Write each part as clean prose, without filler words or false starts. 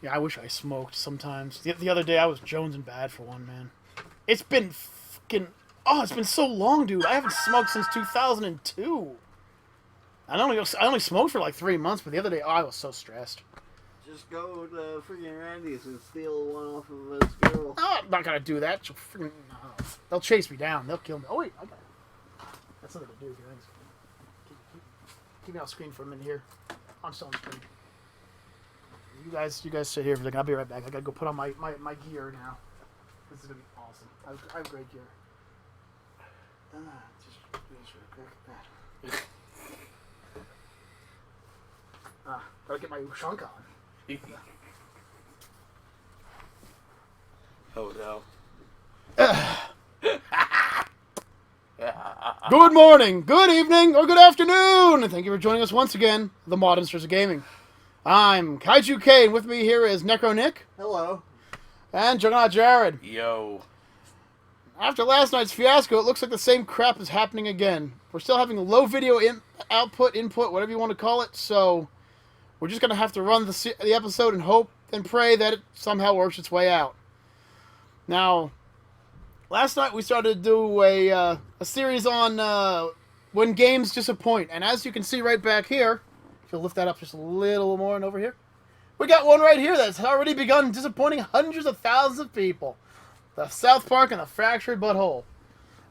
Yeah, I wish I smoked sometimes. The other day I was jonesing bad for one, man. It's been fucking... Oh, it's been so long, dude. I haven't smoked since 2002. I only smoked for like 3 months, but the other day, I was so stressed. Just go to freaking Randy's and steal one off of this girl. Oh, I'm not gonna do that. They'll chase me down. They'll kill me. Oh wait, I got it. That's something to do, guys. Keep me off screen for a minute here. I'm still on screen. You guys sit here for a second. I'll be right back. I gotta go put on my gear now. This is gonna be awesome. I have great gear. Just do this real quick. Gotta get my Ushanka on. Oh no. Good morning, good evening, or good afternoon, and thank you for joining us once again, the Monsters of Gaming. I'm KaijuK, and with me here is Necro Nick. Hello. And Juggernaut Jared. Yo. After last night's fiasco, it looks like the same crap is happening again. We're still having low video input, whatever you want to call it, so we're just going to have to run the episode and hope and pray that it somehow works its way out. Now, last night we started to do a series on when games disappoint, and as you can see right back here, if you'll lift that up just a little more and over here, we got one right here that's already begun disappointing hundreds of thousands of people. The South Park and the Fractured Butthole.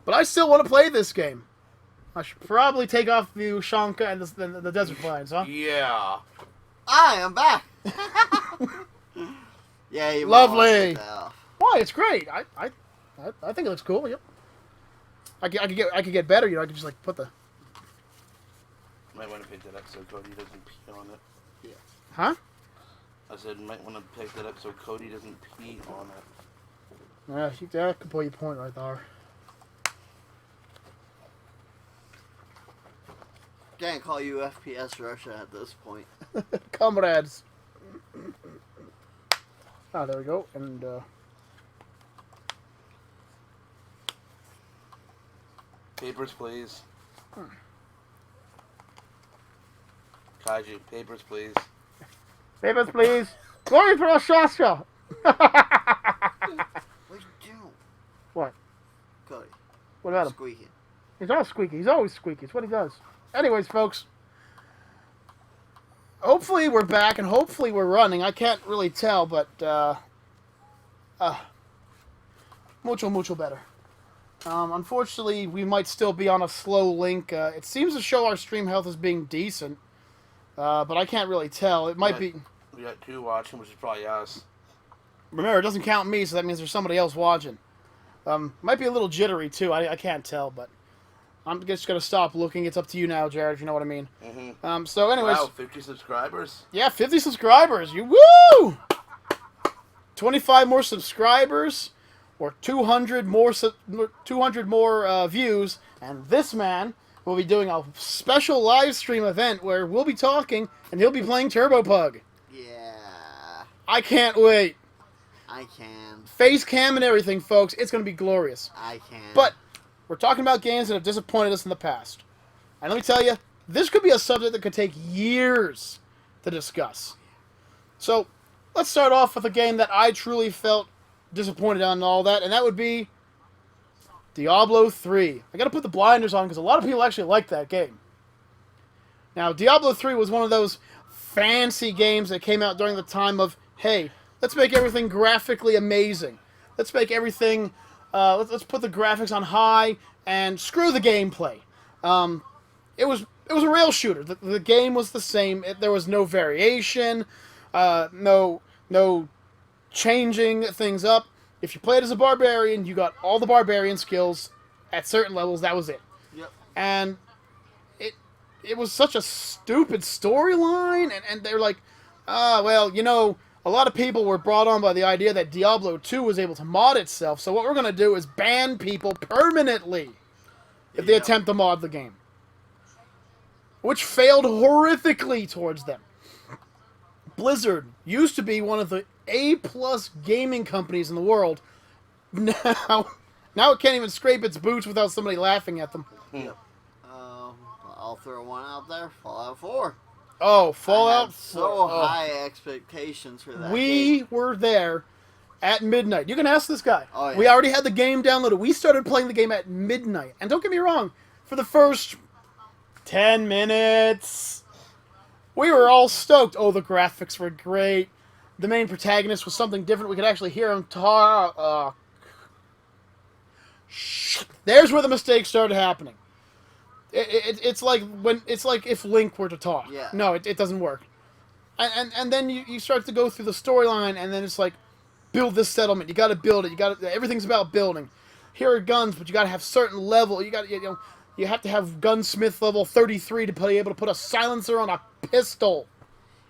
But I still want to play this game. I should probably take off the Ushanka and the Desert Plains, huh? Yeah. I am back. Yeah, you lovely. Why? It's great. I think it looks cool. Yep. I could get better. You know, I could just like put the. Might want to pick that up so Cody doesn't pee on it. Yeah. Huh? I said might want to pick that up so Cody doesn't pee on it. Yeah, that could put your point right there. Can't call you FPS Russia at this point. Comrades. Ah, there we go. And Papers, please. Kaiju, papers, please. papers, please. Glory for Shasha. What'd you do? What? Cody. What about him? Squeaking. He's all squeaky. He's always squeaky. It's what he does. Anyways, folks. Hopefully we're back and hopefully we're running. I can't really tell, but mucho better. Unfortunately, we might still be on a slow link. It seems to show our stream health as being decent, but I can't really tell. It might be. We got 2 watching, which is probably us. Remember, it doesn't count me, so that means there's somebody else watching. Might be a little jittery too. I can't tell, but I'm just gonna stop looking. It's up to you now, Jared. If you know what I mean. Mm-hmm. So, anyways. Wow, 50 subscribers. Yeah, 50 subscribers. You woo! 25 more subscribers, or 200 more views, and this man will be doing a special live stream event where we'll be talking and he'll be playing Turbo Pug. Yeah. I can't wait. I can. Face cam and everything, folks. It's going to be glorious. I can. But we're talking about games that have disappointed us in the past. And let me tell you, this could be a subject that could take years to discuss. So, let's start off with a game that I truly felt disappointed on and all that, and that would be Diablo 3. I gotta put the blinders on because a lot of people actually like that game. Now, Diablo 3 was one of those fancy games that came out during the time of, hey, let's make everything graphically amazing. Let's make everything, let's put the graphics on high and screw the gameplay. It was a rail shooter. The game was the same. There was no variation, no changing things up. If you played as a barbarian, you got all the barbarian skills at certain levels. That was it. Yep. And it was such a stupid storyline, and they're like, well, you know, a lot of people were brought on by the idea that Diablo 2 was able to mod itself, so what we're going to do is ban people permanently if they attempt to mod the game. Which failed horrifically towards them. Blizzard used to be one of the A-plus gaming companies in the world. Now it can't even scrape its boots without somebody laughing at them. Yep. I'll throw one out there. Fallout 4. Oh, I Fallout had so 4. Oh. high expectations for that. We game. were there at midnight. You can ask this guy. Oh, yeah. We already had the game downloaded. We started playing the game at midnight. And don't get me wrong, for the first 10 minutes, we were all stoked. Oh, the graphics were great. The main protagonist was something different. We could actually hear him talk. There's where the mistakes started happening. It's like if Link were to talk. Yeah. No, it doesn't work. And then you start to go through the storyline, and then it's like, build this settlement. You got to build it. Everything's about building. Here are guns, but you got to have certain level. You have to have gunsmith level 33 to be able to put a silencer on a pistol.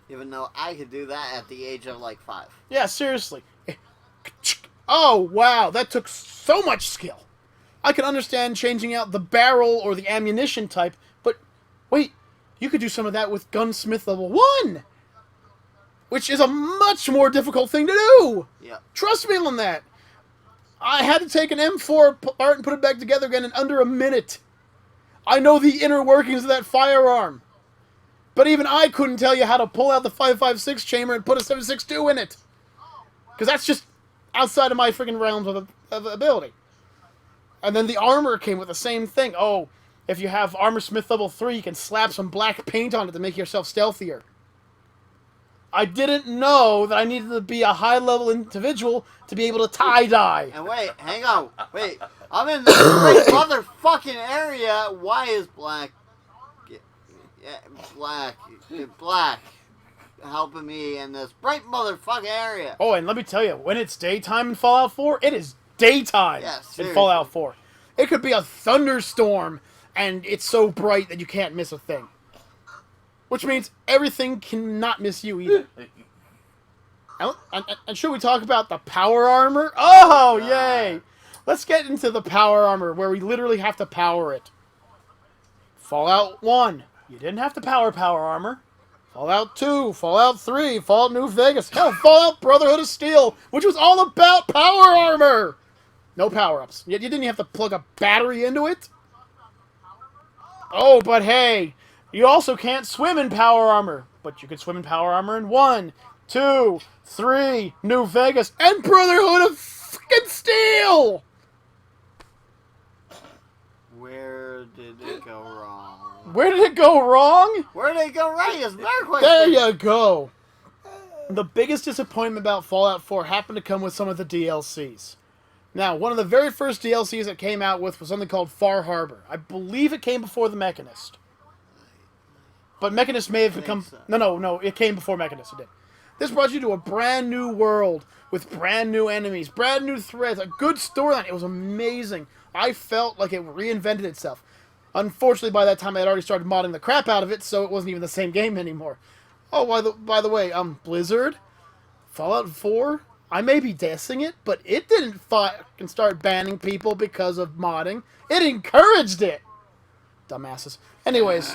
Even though I could do that at the age of like 5. Yeah, seriously. Oh wow, that took so much skill. I can understand changing out the barrel or the ammunition type, but wait, you could do some of that with gunsmith level 1, which is a much more difficult thing to do. Yeah. Trust me on that. I had to take an M4 apart and put it back together again in under a minute. I know the inner workings of that firearm. But even I couldn't tell you how to pull out the 5.56 chamber and put a 7.62 in it. Because that's just outside of my freaking realms of ability. And then the armor came with the same thing. Oh, if you have Armor Smith level 3, you can slap some black paint on it to make yourself stealthier. I didn't know that I needed to be a high-level individual to be able to tie-dye. And wait, hang on. Wait, I'm in this great motherfucking area. Why is black... Yeah, black helping me in this bright motherfucking area? Oh, and let me tell you, when it's daytime in Fallout 4, it is daytime in Fallout 4. It could be a thunderstorm, and it's so bright that you can't miss a thing. Which means everything cannot miss you either. And should we talk about the power armor? Oh, yay! Let's get into the power armor, where we literally have to power it. Fallout 1, you didn't have to power armor. Fallout 2, Fallout 3, Fallout New Vegas, hell, Fallout Brotherhood of Steel, which was all about power armor! No power-ups. You didn't have to plug a battery into it. Oh, but hey, you also can't swim in power armor. But you can swim in power armor in 1, 2, 3, New Vegas, and Brotherhood of freaking Steel! Where did it go wrong? Where did it go wrong? Where did it go right is another question. There you go. The biggest disappointment about Fallout 4 happened to come with some of the DLCs. Now, one of the very first DLCs that came out with was something called Far Harbor. I believe it came before the Mechanist. But Mechanist may have become... so. No, it came before Mechanist, it did. This brought you to a brand new world with brand new enemies, brand new threads, a good storyline. It was amazing. I felt like it reinvented itself. Unfortunately, by that time, I had already started modding the crap out of it, so it wasn't even the same game anymore. Oh, by the way, Blizzard, Fallout 4, I may be dissing it, but it didn't fucking start banning people because of modding. It encouraged it. Dumbasses. Anyways.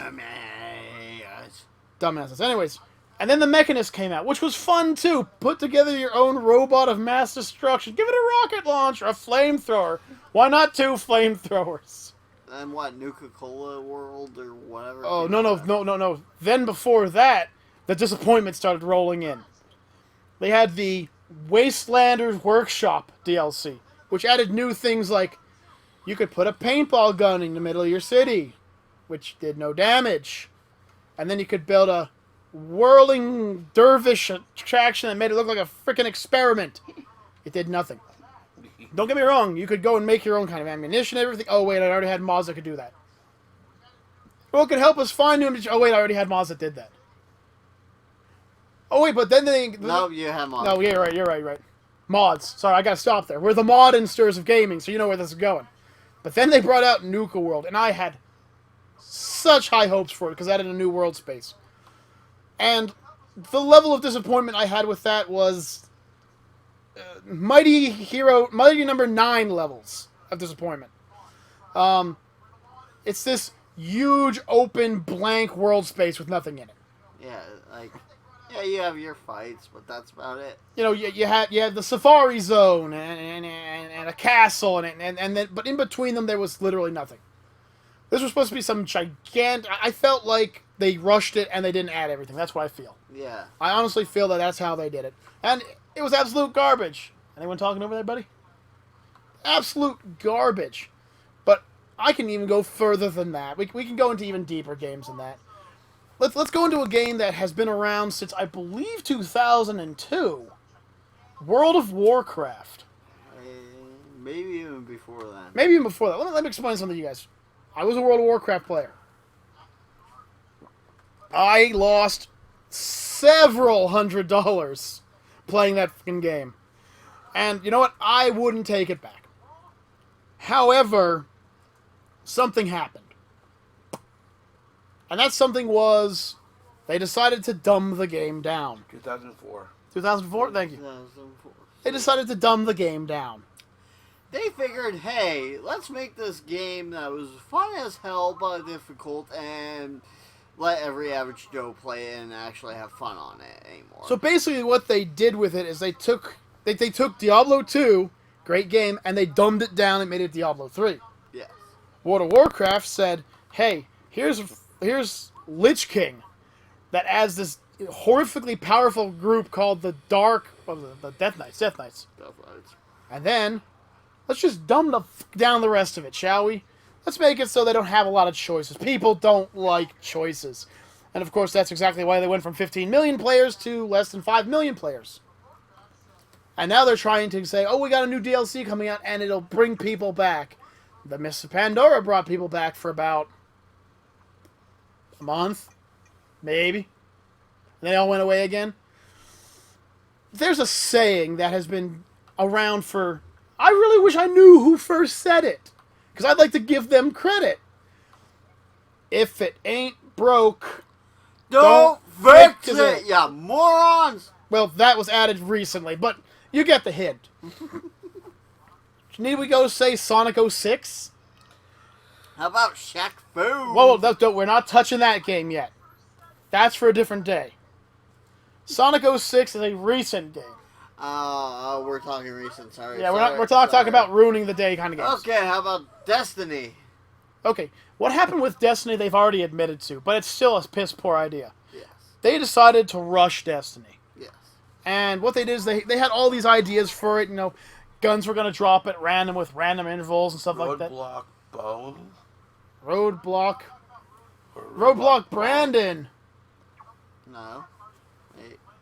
Dumbasses. Anyways. And then the Mechanist came out, which was fun, too. Put together your own robot of mass destruction. Give it a rocket launcher, a flamethrower. Why not 2 flamethrowers? And what, Nuka-Cola World or whatever? Oh, no. Then before that, the disappointment started rolling in. They had the Wastelanders Workshop DLC, which added new things like you could put a paintball gun in the middle of your city, which did no damage. And then you could build a whirling dervish attraction that made it look like a freaking experiment. It did nothing. Don't get me wrong, you could go and make your own kind of ammunition and everything. Oh, wait, I already had mods that could do that. Well, it could help us find new... Oh, wait, I already had mods that did that. Oh, wait, but then they... No, you have mods. No, yeah, you're right. Mods. Sorry, I gotta stop there. We're the mod-insters of gaming, so you know where this is going. But then they brought out Nuka World, and I had such high hopes for it, because it added a new world space. And the level of disappointment I had with that was... Mighty number 9 levels of disappointment. It's this huge, open, blank world space with nothing in it. Yeah, yeah, you have your fights, but that's about it. You know, you had the Safari Zone and a castle and then, but in between them there was literally nothing. This was supposed to be some gigantic. I felt like they rushed it and they didn't add everything. That's what I feel. Yeah. I honestly feel that that's how they did it. And it was absolute garbage. Anyone talking over there, buddy? Absolute garbage. But I can even go further than that. We can go into even deeper games than that. Let's go into a game that has been around since, I believe, 2002. World of Warcraft. Maybe even before that. Maybe even before that. Let me explain something to you guys. I was a World of Warcraft player. I lost several $100s playing that fucking game. And you know what? I wouldn't take it back. However, something happened. And that something was they decided to dumb the game down. 2004. 2004? Thank you. 2004. They decided to dumb the game down. They figured, hey, let's make this game that was fun as hell but difficult and let every average Joe play it and actually have fun on it anymore. So basically what they did with it is they took Diablo 2, great game, and they dumbed it down and made it Diablo 3. Yes. World of Warcraft said, hey, here's Lich King that adds this horrifically powerful group called the Death Knights. And then, let's just dumb down the rest of it, shall we? Let's make it so they don't have a lot of choices. People don't like choices. And of course, that's exactly why they went from 15 million players to less than 5 million players. And now they're trying to say, oh, we got a new DLC coming out, and it'll bring people back. The Mists of Pandora brought people back for about a month, maybe. And they all went away again. There's a saying that has been around for... I really wish I knew who first said it. Because I'd like to give them credit. If it ain't broke... Don't fix it, you morons! Well, that was added recently, but you get the hint. Need we go say Sonic 06? How about Shaq Fu? Whoa, we're not touching that game yet. That's for a different day. Sonic 06 is a recent game. We're talking recent, sorry. Yeah, we're talking about ruining the day kind of games. Okay, how about Destiny? Okay, what happened with Destiny they've already admitted to, but it's still a piss poor idea. Yes. They decided to rush Destiny. Yes. And what they did is they had all these ideas for it, you know, guns were going to drop at random with random intervals and stuff like that. Roadblock Bone? Roadblock Brandon. No.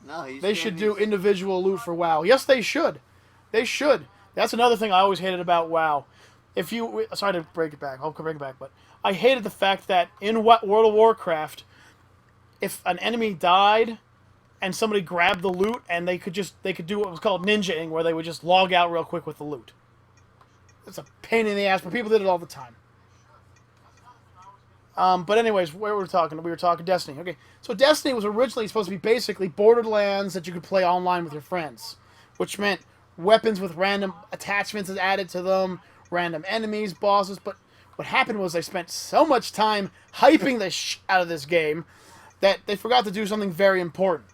No, They should do individual loot for WoW. Yes, they should. They should. That's another thing I always hated about WoW. Sorry to break it back. I'll bring it back, but I hated the fact that in World of Warcraft, if an enemy died and somebody grabbed the loot, and they could do what was called ninjaing, where they would just log out real quick with the loot. It's a pain in the ass, but people did it all the time. But anyways, where were we talking? We were talking Destiny. Okay, so Destiny was originally supposed to be basically Borderlands that you could play online with your friends, which meant weapons with random attachments added to them, random enemies, bosses. But what happened was they spent so much time hyping the shit out of this game that they forgot to do something very important.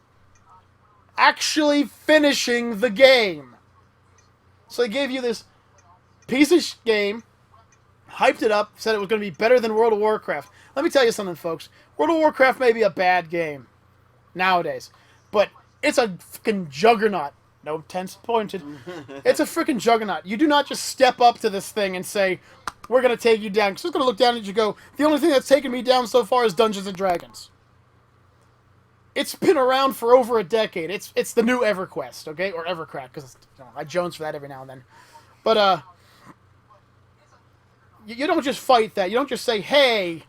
Actually finishing the game. So they gave you this piece of game, hyped it up, said it was going to be better than World of Warcraft. Let me tell you something, folks. World of Warcraft may be a bad game nowadays, but it's a freaking juggernaut. No tense pointed. It's a freaking juggernaut. You do not just step up to this thing and say, we're going to take you down. Because it's going to look down at you and go, the only thing that's taken me down so far is Dungeons & Dragons. It's been around for over a decade. It's the new EverQuest, okay? Or EverCrack, because I Jones for that every now and then. But, you don't just fight that. You don't just say, hey,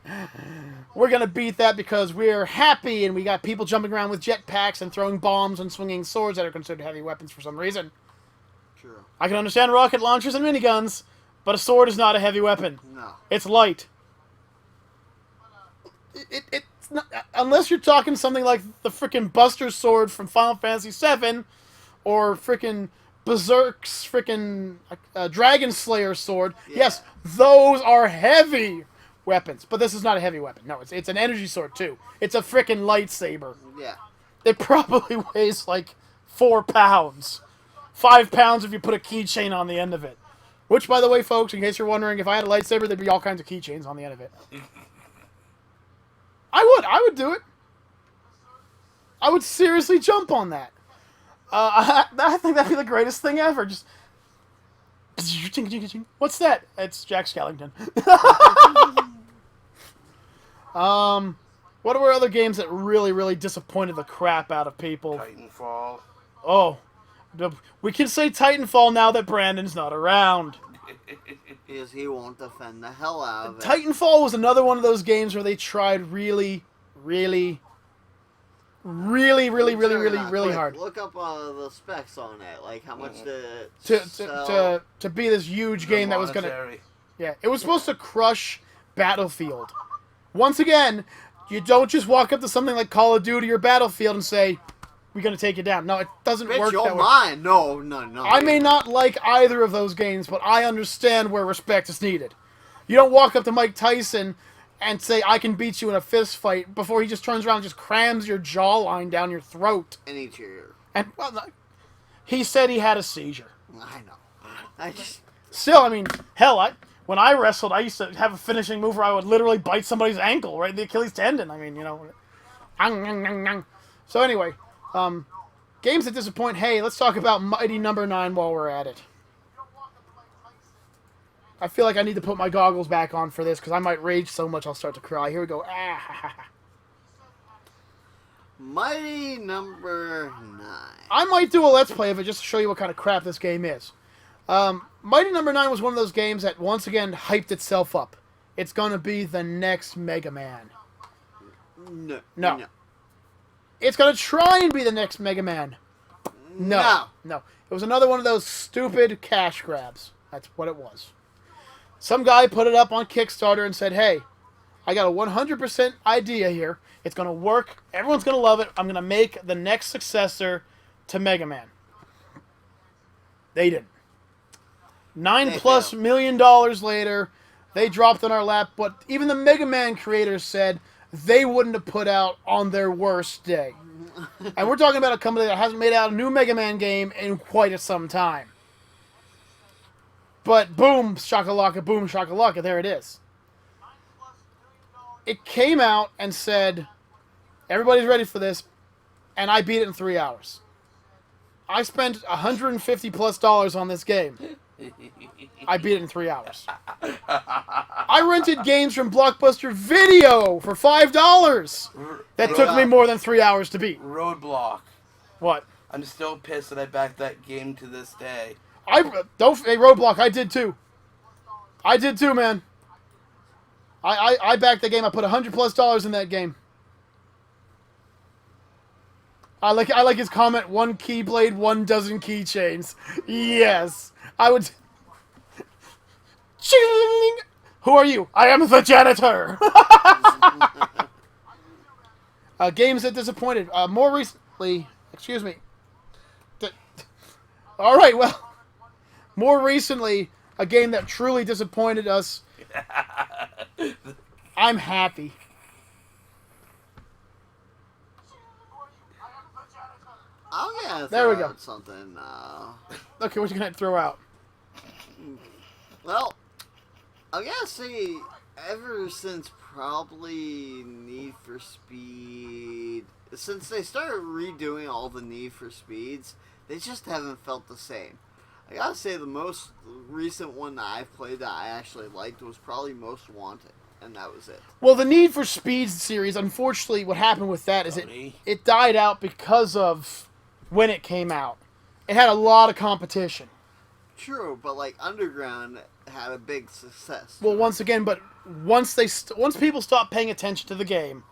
we're going to beat that because we're happy and we got people jumping around with jetpacks and throwing bombs and swinging swords that are considered heavy weapons for some reason. True. I can understand rocket launchers and miniguns, but a sword is not a heavy weapon. No. It's light. It's not, unless you're talking something like the frickin' Buster Sword from Final Fantasy VII or frickin' Berserk's frickin' Dragon Slayer sword. Yeah. Yes, those are heavy weapons, but this is not a heavy weapon. No, it's an energy sword too. It's a frickin' lightsaber. Yeah. It probably weighs like 4 pounds. 5 pounds if you put a keychain on the end of it. Which, by the way, folks, in case you're wondering, if I had a lightsaber, there'd be all kinds of keychains on the end of it. I would do it. I would seriously jump on that. I think that'd be the greatest thing ever. Just what's that? It's Jack Skellington. What were other games that really, really disappointed the crap out of people? Titanfall. Oh, we can say Titanfall now that Brandon's not around. Because he won't defend the hell out of it. Titanfall was another one of those games where they tried really hard Look up the specs on it. Like how much to be this huge game that was gonna. Yeah, it was supposed to crush Battlefield. Once again, you don't just walk up to something like Call of Duty or Battlefield and say, "We're gonna take it down." No, it doesn't work that way. No. I may not like either of those games, but I understand where respect is needed. You don't walk up to Mike Tyson and say, "I can beat you in a fist fight," before he just turns around and just crams your jawline down your throat. And eats your ear. And he said he had a seizure. I know. Still, I mean, hell, when I wrestled, I used to have a finishing move where I would literally bite somebody's ankle, right in the Achilles tendon. I mean, you know. So anyway, games that disappoint. Hey, let's talk about Mighty Number 9 while we're at it. I feel like I need to put my goggles back on for this because I might rage so much I'll start to cry. Here we go. Mighty Number 9. I might do a Let's Play of it just to show you what kind of crap this game is. Mighty Number 9 was one of those games that once again hyped itself up. It's going to be the next Mega Man. No. It's going to try and be the next Mega Man. No. It was another one of those stupid cash grabs. That's what it was. Some guy put it up on Kickstarter and said, "Hey, I got a 100% idea here. It's going to work. Everyone's going to love it. I'm going to make the next successor to Mega Man." They didn't. $9+ million later, they dropped on our lap. But even the Mega Man creators said they wouldn't have put out on their worst day. And we're talking about a company that hasn't made out a new Mega Man game in quite some time. But boom, shakalaka, there it is. It came out and said, everybody's ready for this, and I beat it in 3 hours. I spent $150+ on this game. I beat it in 3 hours. I rented games from Blockbuster Video for $5. That took me more than 3 hours to beat. Roadblock. What? I'm still pissed that I backed that game to this day. Roadblock, I did too. Man. I backed the game. I put $100+ in that game. I like his comment. 1 keyblade, 1 dozen keychains. Yes, I would. Ching! Who are you? I am the janitor. Games that disappointed. More recently, excuse me. All right, well. More recently, a game that truly disappointed us. I'm happy. There we go. Something. Okay, what you gonna throw out? Well, I gotta say, ever since probably Need for Speed, since they started redoing all the Need for Speeds, they just haven't felt the same. I gotta say, the most recent one that I've played that I actually liked was probably Most Wanted, and that was it. Well, the Need for Speed series, unfortunately, what happened with that is it died out because of when it came out. It had a lot of competition. True, but like Underground had a big success. Well, once again, but once people stopped paying attention to the game,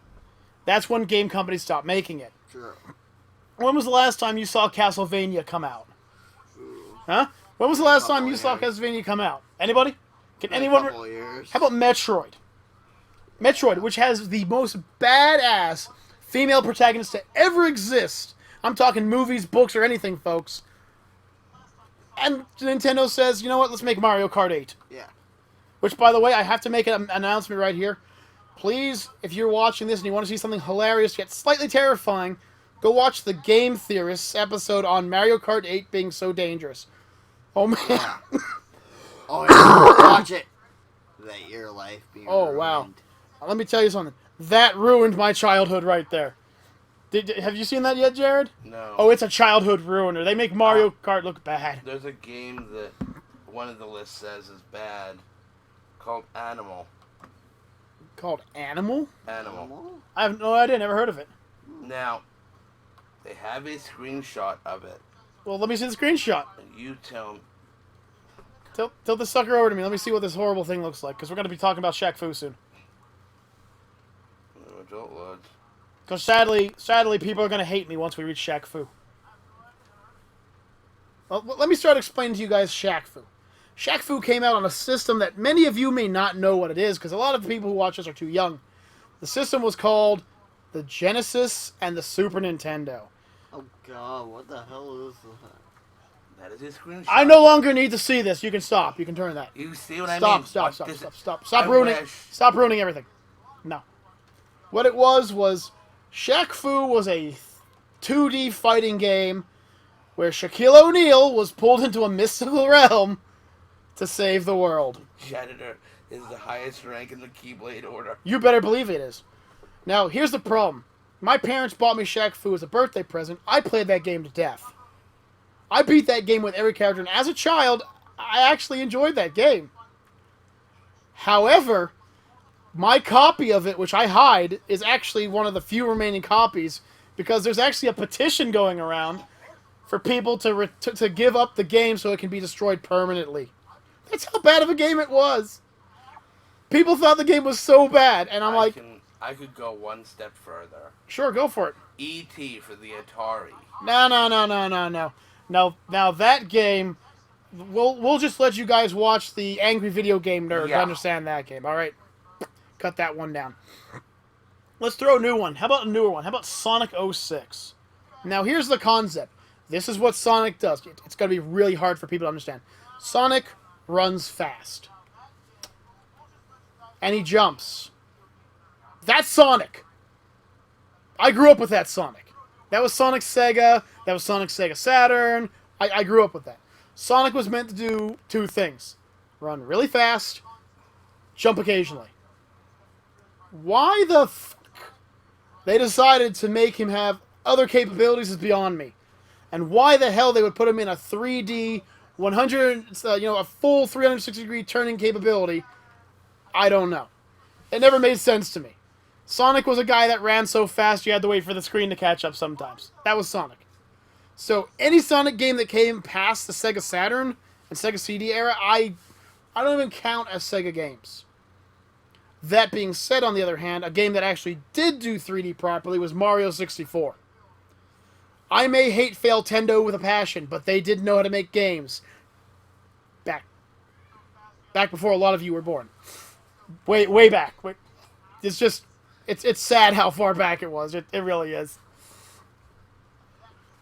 that's when game companies stopped making it. True. When was the last time you saw Castlevania come out? Huh? When was the last time you saw Castlevania come out? Anybody? Can anyone? Couple years. How about Metroid? Metroid, which has the most badass female protagonist to ever exist. I'm talking movies, books, or anything, folks. And Nintendo says, you know what? Let's make Mario Kart 8. Yeah. Which, by the way, I have to make an announcement right here. Please, if you're watching this and you want to see something hilarious yet slightly terrifying, go watch the Game Theorists episode on Mario Kart 8 being so dangerous. Oh, man. Oh, yeah. Watch it. Let your life be ruined. Wow. Let me tell you something. That ruined my childhood right there. Have you seen that yet, Jared? No. Oh, it's a childhood ruiner. They make Mario Kart look bad. There's a game that one of the lists says is bad called Animal. Called Animal? Animal. I have no idea. Never heard of it. Now, they have a screenshot of it. Well, let me see the screenshot. And you tell me. Tilt this sucker over to me. Let me see what this horrible thing looks like, because we're going to be talking about Shaq Fu soon. Don't load. Because sadly, people are going to hate me once we reach Shaq Fu. Well, let me start explaining to you guys Shaq Fu. Shaq Fu came out on a system that many of you may not know what it is, because a lot of people who watch us are too young. The system was called the Genesis and the Super Nintendo. Oh god, what the hell is that? That is his screenshot. I no longer need to see this. You can stop. You can turn that. You see what I mean? Stop ruining. Stop ruining everything. No. What it was Shaq Fu was a 2D fighting game where Shaquille O'Neal was pulled into a mystical realm to save the world. Janitor is the highest rank in the Keyblade order. You better believe it is. Now, here's the problem. My parents bought me Shaq Fu as a birthday present. I played that game to death. I beat that game with every character, and as a child, I actually enjoyed that game. However, my copy of it, which I hide, is actually one of the few remaining copies, because there's actually a petition going around for people to give up the game so it can be destroyed permanently. That's how bad of a game it was. People thought the game was so bad, and I could go one step further. Sure, go for it. E.T. for the Atari. No. Now that game, we'll just let you guys watch the Angry Video Game Nerd to understand that game. All right, cut that one down. Let's throw a new one. How about a newer one? How about Sonic 06? Now here's the concept. This is what Sonic does. It's going to be really hard for people to understand. Sonic runs fast, and he jumps. That's Sonic. I grew up with that Sonic. That was Sonic Sega. That was Sonic Sega Saturn. I grew up with that. Sonic was meant to do two things. Run really fast, jump occasionally. Why the fuck they decided to make him have other capabilities is beyond me. And why the hell they would put him in a 3D, 100, a full 360-degree turning capability, I don't know. It never made sense to me. Sonic was a guy that ran so fast you had to wait for the screen to catch up sometimes. That was Sonic. So any Sonic game that came past the Sega Saturn and Sega CD era, I don't even count as Sega games. That being said, on the other hand, a game that actually did do 3D properly was Mario 64. I may hate Failtendo with a passion, but they did know how to make games. Back before a lot of you were born. Way back. It's just... It's sad how far back it was. It really is.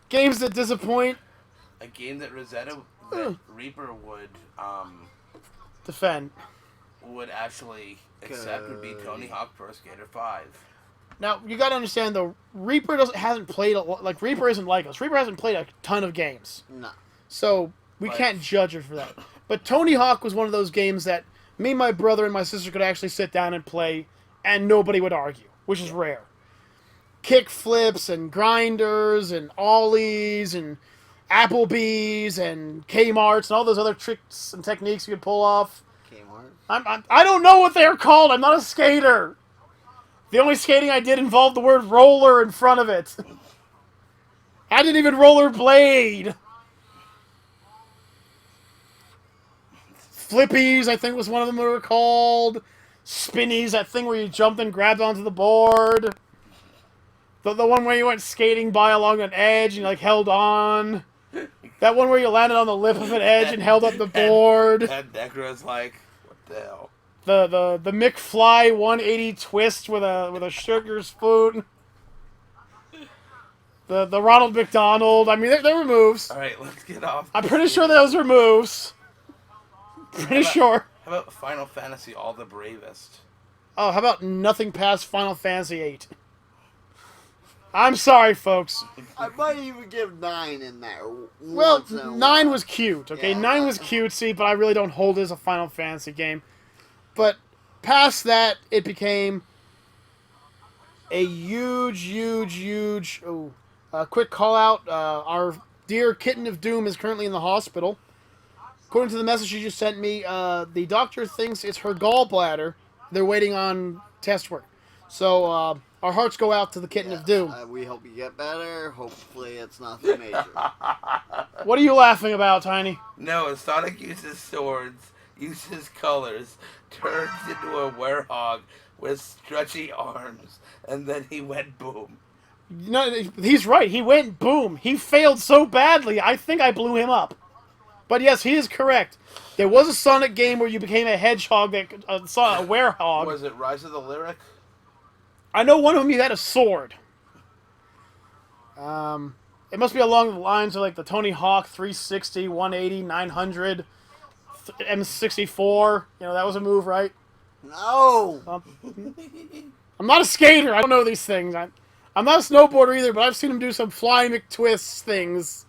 Games that disappoint. A game that Reaper would defend. Would actually accept would be Tony Hawk Pro Skater 5. Now you got to understand though, Reaper hasn't played Reaper isn't like us. Reaper hasn't played a ton of games. No. So we can't judge her for that. But Tony Hawk was one of those games that me, my brother, and my sister could actually sit down and play. And nobody would argue, which is rare. Kick flips and grinders and ollies and Applebee's and Kmart's and all those other tricks and techniques you could pull off. Kmart? I don't know what they're called. I'm not a skater. The only skating I did involved the word roller in front of it. I didn't even rollerblade. Flippies, I think was one of them they were called. Spinnies, that thing where you jumped and grabbed onto the board. The one where you went skating by along an edge and held on. That one where you landed on the lip of an edge and held up the board. And Necro's like, what the hell? The McFly 180 twist with a sugar spoon. The Ronald McDonald. I mean, there were moves. All right, let's get off. I'm pretty sure those were moves. Pretty sure. How about Final Fantasy All the Bravest? Oh, how about nothing past Final Fantasy VIII? I'm sorry, folks. I might even give 9 in there. Well, 9 was cute, okay? Yeah, 9 was cutesy, but I really don't hold it as a Final Fantasy game. But past that, it became a huge quick call out. Our dear kitten of doom is currently in the hospital. According to the message you just sent me, the doctor thinks it's her gallbladder. They're waiting on test work. So our hearts go out to the kitten of doom. We hope you get better. Hopefully it's nothing major. What are you laughing about, Tiny? No, Sonic uses swords, uses colors, turns into a werehog with stretchy arms, and then he went boom. No, he's right. He went boom. He failed so badly, I think I blew him up. But yes, he is correct. There was a Sonic game where you became a hedgehog that saw a werehog. Was it Rise of the Lyric? I know one of them you had a sword. It must be along the lines of like the Tony Hawk 360, 180, 900, M64. You know, that was a move, right? No! I'm not a skater. I don't know these things. I'm not a snowboarder either, but I've seen him do some flying McTwists things.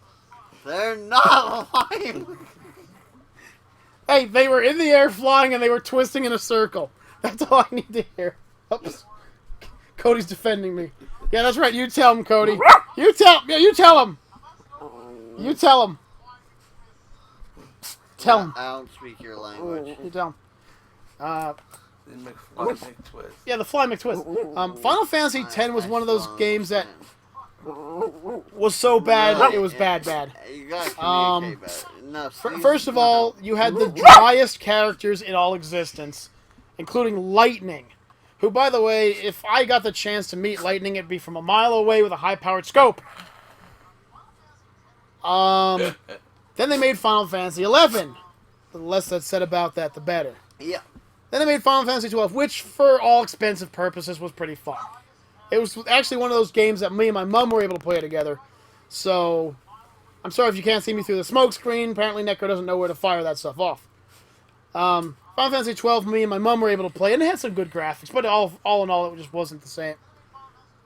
They're not lying. Hey, they were in the air flying and they were twisting in a circle. That's all I need to hear. Oops. Cody's defending me. Yeah, that's right. You tell him, Cody. You tell him. You tell him. You tell him. Tell him. I don't speak your language. You tell him. The McTwist. Yeah, the Fly McTwist. Final Fantasy X was one of those games that was so bad it was bad. You gotta communicate better. No, First of all, you had the driest characters in all existence, including Lightning, who, by the way, if I got the chance to meet Lightning, it'd be from a mile away with a high-powered scope. Then they made Final Fantasy XI. The less that's said about that, the better. Yeah. Then they made Final Fantasy XII, which, for all expensive purposes, was pretty fun. It was actually one of those games that me and my mum were able to play together. So, I'm sorry if you can't see me through the smoke screen. Apparently, Necro doesn't know where to fire that stuff off. Final Fantasy XII, me and my mum were able to play, and it had some good graphics, but all in all, it just wasn't the same.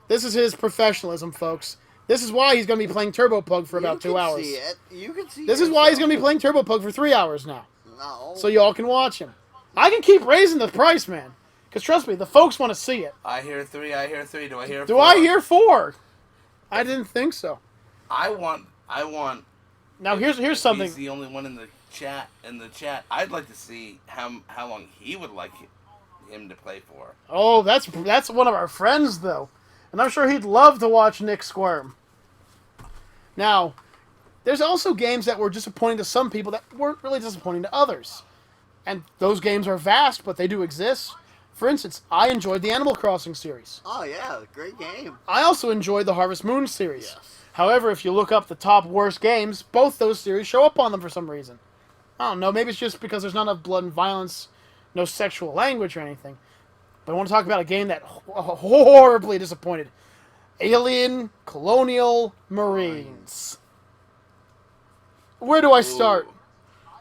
This is his professionalism, folks. This is why he's going to be playing Turbo Pug for about 2 hours. See it. You can see This is why he's going to be playing Turbo Pug for 3 hours now. No. So y'all can watch him. I can keep raising the price, man. Because trust me, the folks want to see it. I hear 3, I hear 3. Do I hear 4? Do I hear 4? I didn't think so. I want. Now here's something. He's the only one in the chat. I'd like to see how long he would like him to play for. Oh, that's one of our friends though, and I'm sure he'd love to watch Nick squirm. Now, there's also games that were disappointing to some people that weren't really disappointing to others, and those games are vast, but they do exist. For instance, I enjoyed the Animal Crossing series. Oh yeah, great game. I also enjoyed the Harvest Moon series. Yes. However, if you look up the top worst games, both those series show up on them for some reason. I don't know, maybe it's just because there's not enough blood and violence, no sexual language or anything. But I want to talk about a game that horribly disappointed. Alien Colonial Marines. Where do I start?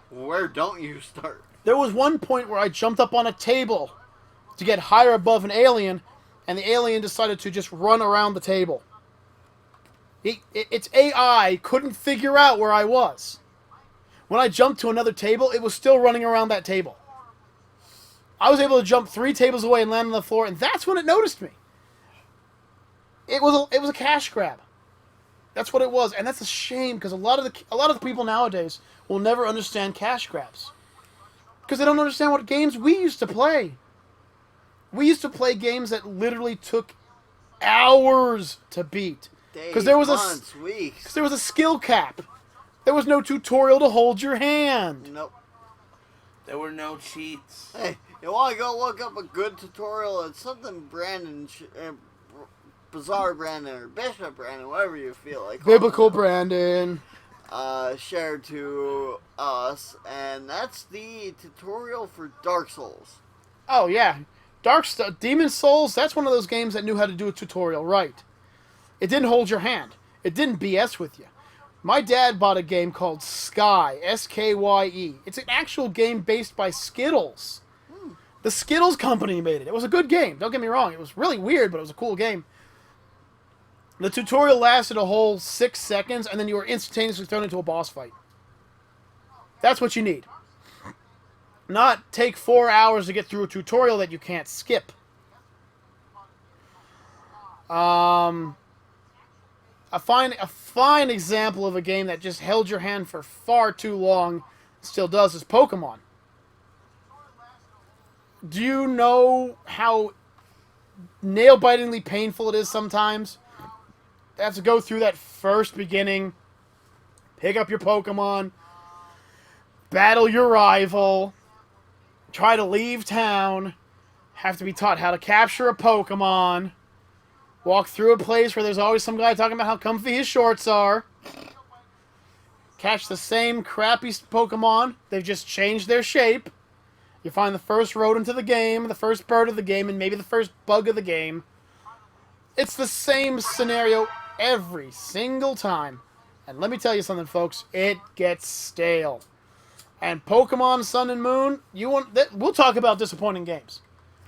Where don't you start? There was one point where I jumped up on a table to get higher above an alien, and the alien decided to just run around the table. Its AI couldn't figure out where I was. When I jumped to another table, it was still running around that table. I was able to jump 3 tables away and land on the floor, and that's when it noticed me. It was a cash grab. That's what it was, and that's a shame because a lot of the people nowadays will never understand cash grabs because they don't understand what games we used to play. We used to play games that literally took hours to beat. Because there was a skill cap. There was no tutorial to hold your hand. Nope. There were no cheats. Hey, you want to go look up a good tutorial? It's something Bizarre Brandon or Bishop Brandon, whatever you feel like. Biblical Brandon. Shared to us, and that's the tutorial for Dark Souls. Oh yeah, Demon Souls. That's one of those games that knew how to do a tutorial right. It didn't hold your hand. It didn't BS with you. My dad bought a game called Skye, S-K-Y-E. It's an actual game based by Skittles. The Skittles company made it. It was a good game. Don't get me wrong. It was really weird, but it was a cool game. The tutorial lasted a whole 6 seconds, and then you were instantaneously thrown into a boss fight. That's what you need. Not take 4 hours to get through a tutorial that you can't skip. A fine example of a game that just held your hand for far too long, still does, is Pokemon. Do you know how nail-bitingly painful it is sometimes? You have to go through that first beginning, pick up your Pokemon, battle your rival, try to leave town, have to be taught how to capture a Pokemon, walk through a place where there's always some guy talking about how comfy his shorts are, catch the same crappy Pokemon, they've just changed their shape. You find the first rodent of the game, the first bird of the game, and maybe the first bug of the game. It's the same scenario every single time. And let me tell you something, folks. It gets stale. And Pokemon Sun and Moon, we'll talk about disappointing games.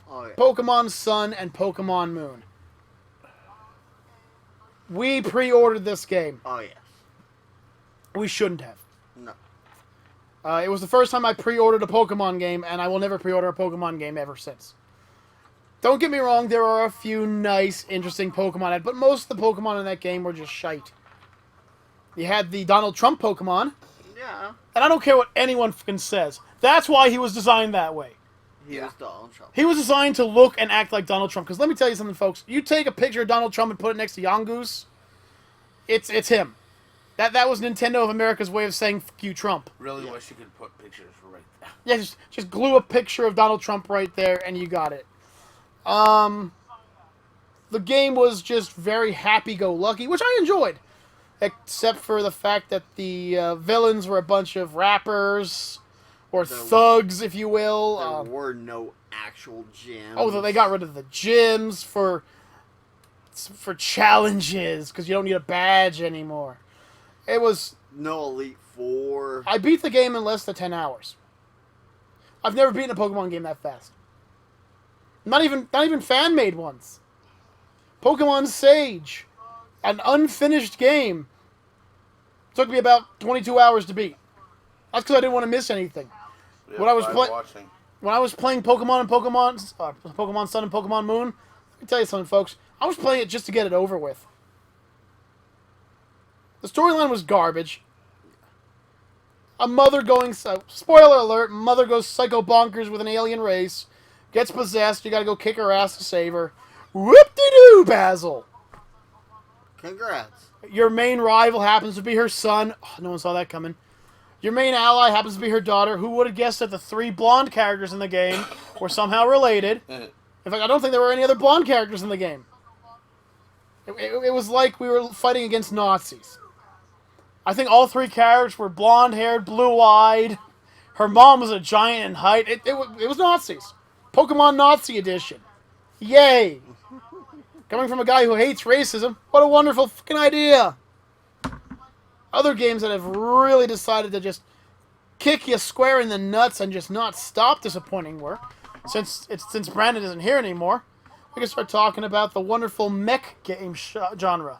Oh, yeah. Pokemon Sun and Pokemon Moon. We pre-ordered this game. Oh, yes. We shouldn't have. No. It was the first time I pre-ordered a Pokemon game, and I will never pre-order a Pokemon game ever since. Don't get me wrong, there are a few nice, interesting Pokemon, but most of the Pokemon in that game were just shite. You had the Donald Trump Pokemon, Yeah. and I don't care what anyone fucking says. That's why he was designed that way. He was Donald Trump. He was designed to look and act like Donald Trump. Because let me tell you something, folks. You take a picture of Donald Trump and put it next to Yongoose, it's him. That was Nintendo of America's way of saying "fuck you, Trump." Really wish you could put pictures right there. Yeah, just glue a picture of Donald Trump right there, and you got it. The game was just very happy-go-lucky, which I enjoyed, except for the fact that the villains were a bunch of rappers or thugs, if you will. There were no actual gyms. Oh, they got rid of the gyms for challenges because you don't need a badge anymore. It was no Elite Four. I beat the game in less than 10 hours. I've never beaten a Pokemon game that fast. Not even fan-made ones. Pokemon Sage, an unfinished game, took me about 22 hours to beat. That's because I didn't want to miss anything. Yeah, When I was watching. When I was playing Pokemon and Pokemon Sun and Pokemon Moon, let me tell you something, folks. I was playing it just to get it over with. The storyline was garbage. A mother going... spoiler alert, mother goes psycho bonkers with an alien race, gets possessed, you gotta go kick her ass to save her. Whoop-de-doo, Basil! Congrats. Your main rival happens to be her son. Oh, no one saw that coming. Your main ally happens to be her daughter. Who would have guessed that the 3 blonde characters in the game were somehow related? In fact, I don't think there were any other blonde characters in the game. It was like we were fighting against Nazis. I think all 3 characters were blonde-haired, blue-eyed. Her mom was a giant in height. It was Nazis. Pokemon Nazi Edition. Yay! Coming from a guy who hates racism, what a wonderful fucking idea! Other games that have really decided to just kick you square in the nuts and just not stop disappointing were, since Brandon isn't here anymore, we can start talking about the wonderful mech game genre.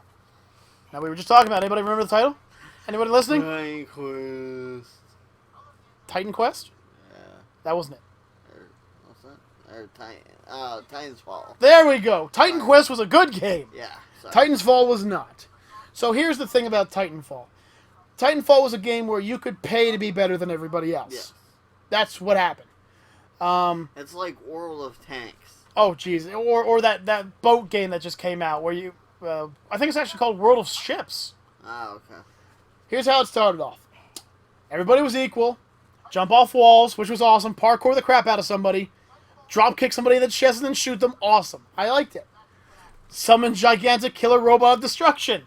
Now, we were just talking about, anybody remember the title? Anybody listening? Titan Quest. Titan Quest? Yeah. That wasn't it. What's that? Titan's Fall. There we go. Titan Quest was a good game. Yeah. Sorry. Titanfall was not. So here's the thing about Titanfall. Titanfall was a game where you could pay to be better than everybody else. Yeah. That's what happened. It's like World of Tanks. Oh, jeez. Or that boat game that just came out where you... I think it's actually called World of Ships. Oh, okay. Here's how it started off. Everybody was equal. Jump off walls, which was awesome. Parkour the crap out of somebody. Drop kick somebody in the chest and then shoot them. Awesome. I liked it. Summon gigantic killer robot of destruction.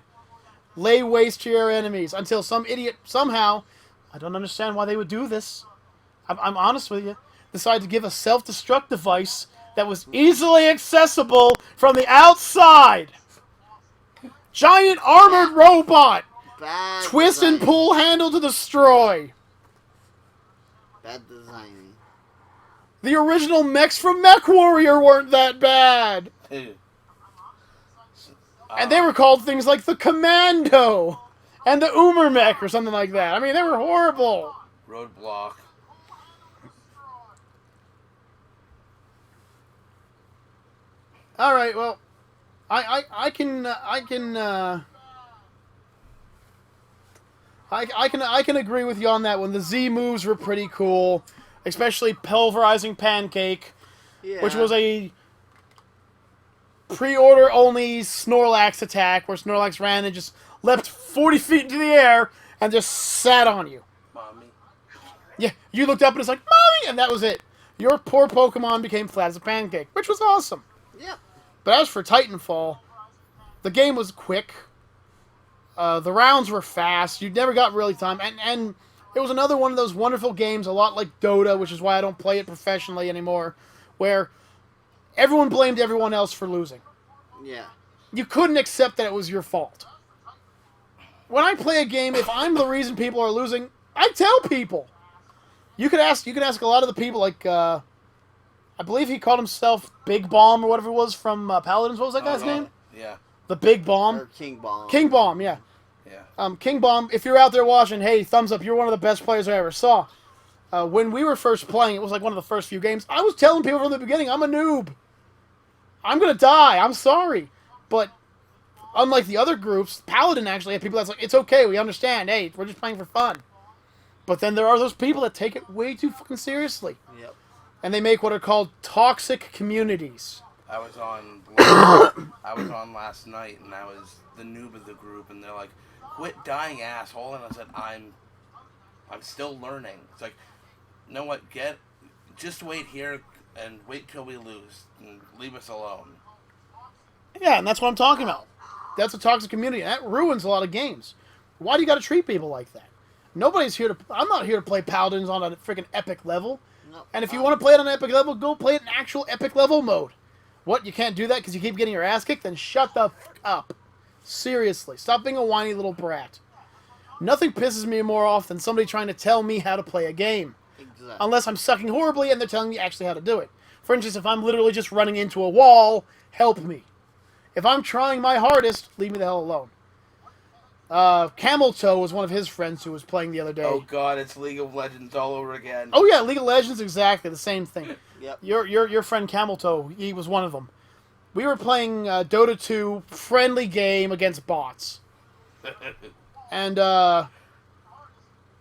Lay waste to your enemies until some idiot somehow, I don't understand why they would do this. I'm honest with you. Decided to give a self-destruct device that was easily accessible from the outside. Giant armored robot. Bad Twist design. and pull handle to destroy. Bad designing. The original mechs from MechWarrior weren't that bad. And they were called things like the Commando and the Uber Mech or something like that. I mean, they were horrible. Roadblock. All right, well, I can agree with you on that one. The Z moves were pretty cool, especially pulverizing pancake, Yeah. which was a pre-order only Snorlax attack where Snorlax ran and just leapt 40 feet into the air and just sat on you. Mommy. Yeah, you looked up and it's like, Mommy! And that was it. Your poor Pokemon became flat as a pancake, which was awesome. Yep. But as for Titanfall, the game was quick. The rounds were fast. You never got really time. And it was another one of those wonderful games, a lot like Dota, which is why I don't play it professionally anymore, where everyone blamed everyone else for losing. Yeah. You couldn't accept that it was your fault. When I play a game, if I'm the reason people are losing, I tell people. You could ask a lot of the people, like, I believe he called himself Big Bomb or whatever it was from Paladins. What was that guy's name? Yeah. The Big Bomb. Or King Bomb. King Bomb, yeah. Yeah. King Bomb, if you're out there watching, hey, thumbs up, you're one of the best players I ever saw. When we were first playing, it was like one of the first few games, I was telling people from the beginning, I'm a noob. I'm going to die. I'm sorry. But unlike the other groups, Paladin actually had people that's like, it's okay, we understand. Hey, we're just playing for fun. But then there are those people that take it way too fucking seriously. Yep. And they make what are called toxic communities. I was on last night, and I was the noob of the group, and they're like, "Quit dying, asshole!" And I said, "I'm still learning." It's like, you know what? Just wait here and wait till we lose, and leave us alone. Yeah, and that's what I'm talking about. That's a toxic community, and that ruins a lot of games. Why do you got to treat people like that? Nobody's here to. I'm not here to play Paladins on a freaking epic level. No, And if you want to play it on an epic level, go play it in actual epic level mode. What, you can't do that because you keep getting your ass kicked? Then shut the fuck up. Seriously. Stop being a whiny little brat. Nothing pisses me more off than somebody trying to tell me how to play a game. Exactly. Unless I'm sucking horribly and they're telling me actually how to do it. For instance, if I'm literally just running into a wall, help me. If I'm trying my hardest, leave me the hell alone. Camel Toe was one of his friends who was playing the other day. Oh god, it's League of Legends all over again. Oh yeah, League of Legends, exactly the same thing. Yep. Your friend Camel Toe, he was one of them. We were playing Dota 2 friendly game against bots, and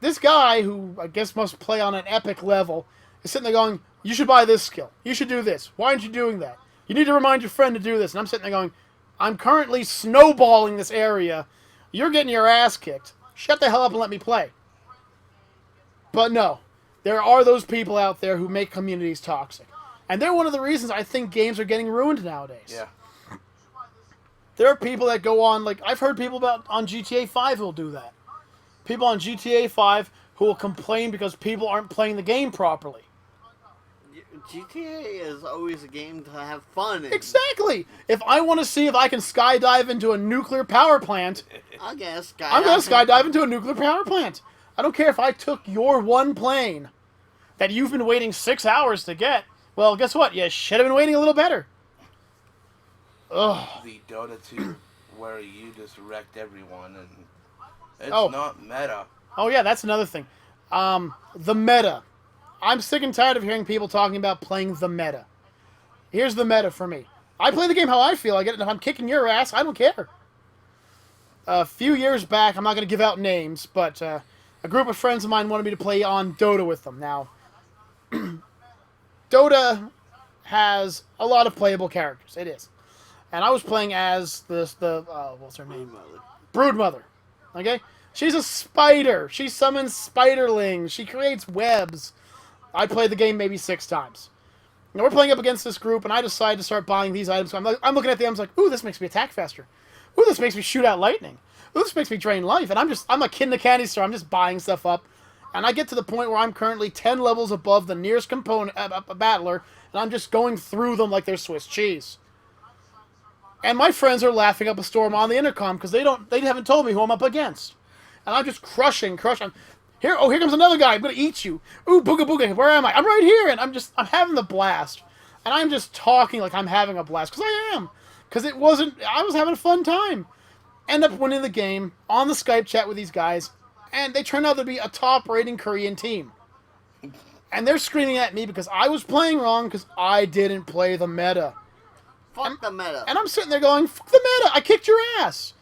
this guy who I guess must play on an epic level is sitting there going, "You should buy this skill. You should do this. Why aren't you doing that? You need to remind your friend to do this." And I'm sitting there going, "I'm currently snowballing this area. You're getting your ass kicked. Shut the hell up and let me play." But no, there are those people out there who make communities toxic. And they're one of the reasons I think games are getting ruined nowadays. Yeah. There are people that go on, like, I've heard people on GTA 5 who will do that. People on GTA 5 who will complain because people aren't playing the game properly. GTA is always a game to have fun in. Exactly! If I want to see if I can skydive into a nuclear power plant, I'm going to skydive into a nuclear power plant. I don't care if I took your one plane that you've been waiting 6 hours to get. Well, guess what? You should have been waiting a little better. Ugh. The Dota 2 where you just wrecked everyone, and it's Oh. not meta. Oh, yeah, that's another thing. The meta. I'm sick and tired of hearing people talking about playing the meta. Here's the meta for me. I play the game how I feel. I get it. If I'm kicking your ass, I don't care. A few years back, I'm not going to give out names, but a group of friends of mine wanted me to play on Dota with them. Now, Dota has a lot of playable characters. It is. And I was playing as what's her name? Broodmother. Okay? She's a spider. She summons spiderlings. She creates webs. I played the game maybe 6 times. Now we're playing up against this group, and I decided to start buying these items. I'm looking at the items like, ooh, this makes me attack faster. Ooh, this makes me shoot out lightning. Ooh, this makes me drain life. And I'm a kid in the candy store. I'm just buying stuff up. And I get to the point where I'm currently 10 levels above the nearest component, battler, and I'm just going through them like they're Swiss cheese. And my friends are laughing up a storm on the intercom because they haven't told me who I'm up against. And I'm just crushing. Here comes another guy. I'm gonna eat you. Ooh, booga booga. Where am I? I'm right here, and I'm having the blast. And I'm just talking like I'm having a blast because I am. Because I was having a fun time. End up winning the game on the Skype chat with these guys, and they turned out to be a top-rating Korean team. And they're screaming at me because I was playing wrong because I didn't play the meta. Fuck the meta. And I'm sitting there going, fuck the meta, I kicked your ass.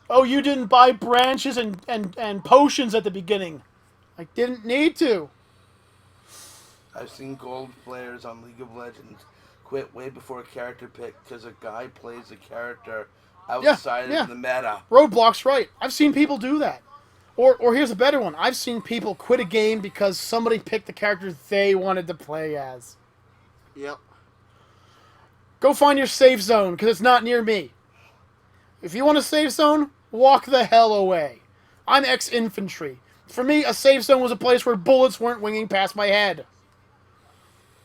Oh, you didn't buy branches and potions at the beginning. I didn't need to. I've seen gold players on League of Legends quit way before a character pick because a guy plays a character outside of the meta. Roadblock's right. I've seen people do that. Or here's a better one. I've seen people quit a game because somebody picked the character they wanted to play as. Yep. Go find your safe zone, because it's not near me. If you want a safe zone, walk the hell away. I'm ex-infantry. For me, a safe zone was a place where bullets weren't winging past my head.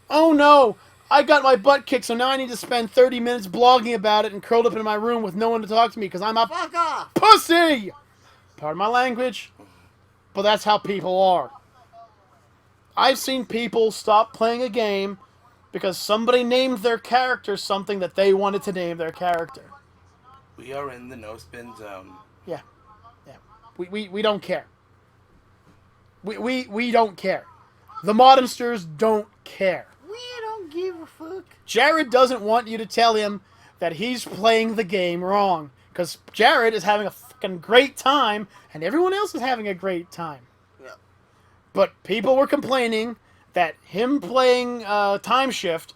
Oh no! I got my butt kicked, so now I need to spend 30 minutes blogging about it and curled up in my room with no one to talk to me because I'm a Fuck off! pussy! Pardon my language, but that's how people are. I've seen people stop playing a game because somebody named their character something that they wanted to name their character. We are in the no-spin zone. Yeah. We don't care. We don't care. The Modernsters don't care. We don't give a fuck. Jared doesn't want you to tell him that he's playing the game wrong. Because Jared is having a fucking great time, and everyone else is having a great time. Yep. But people were complaining that him playing Time Shift,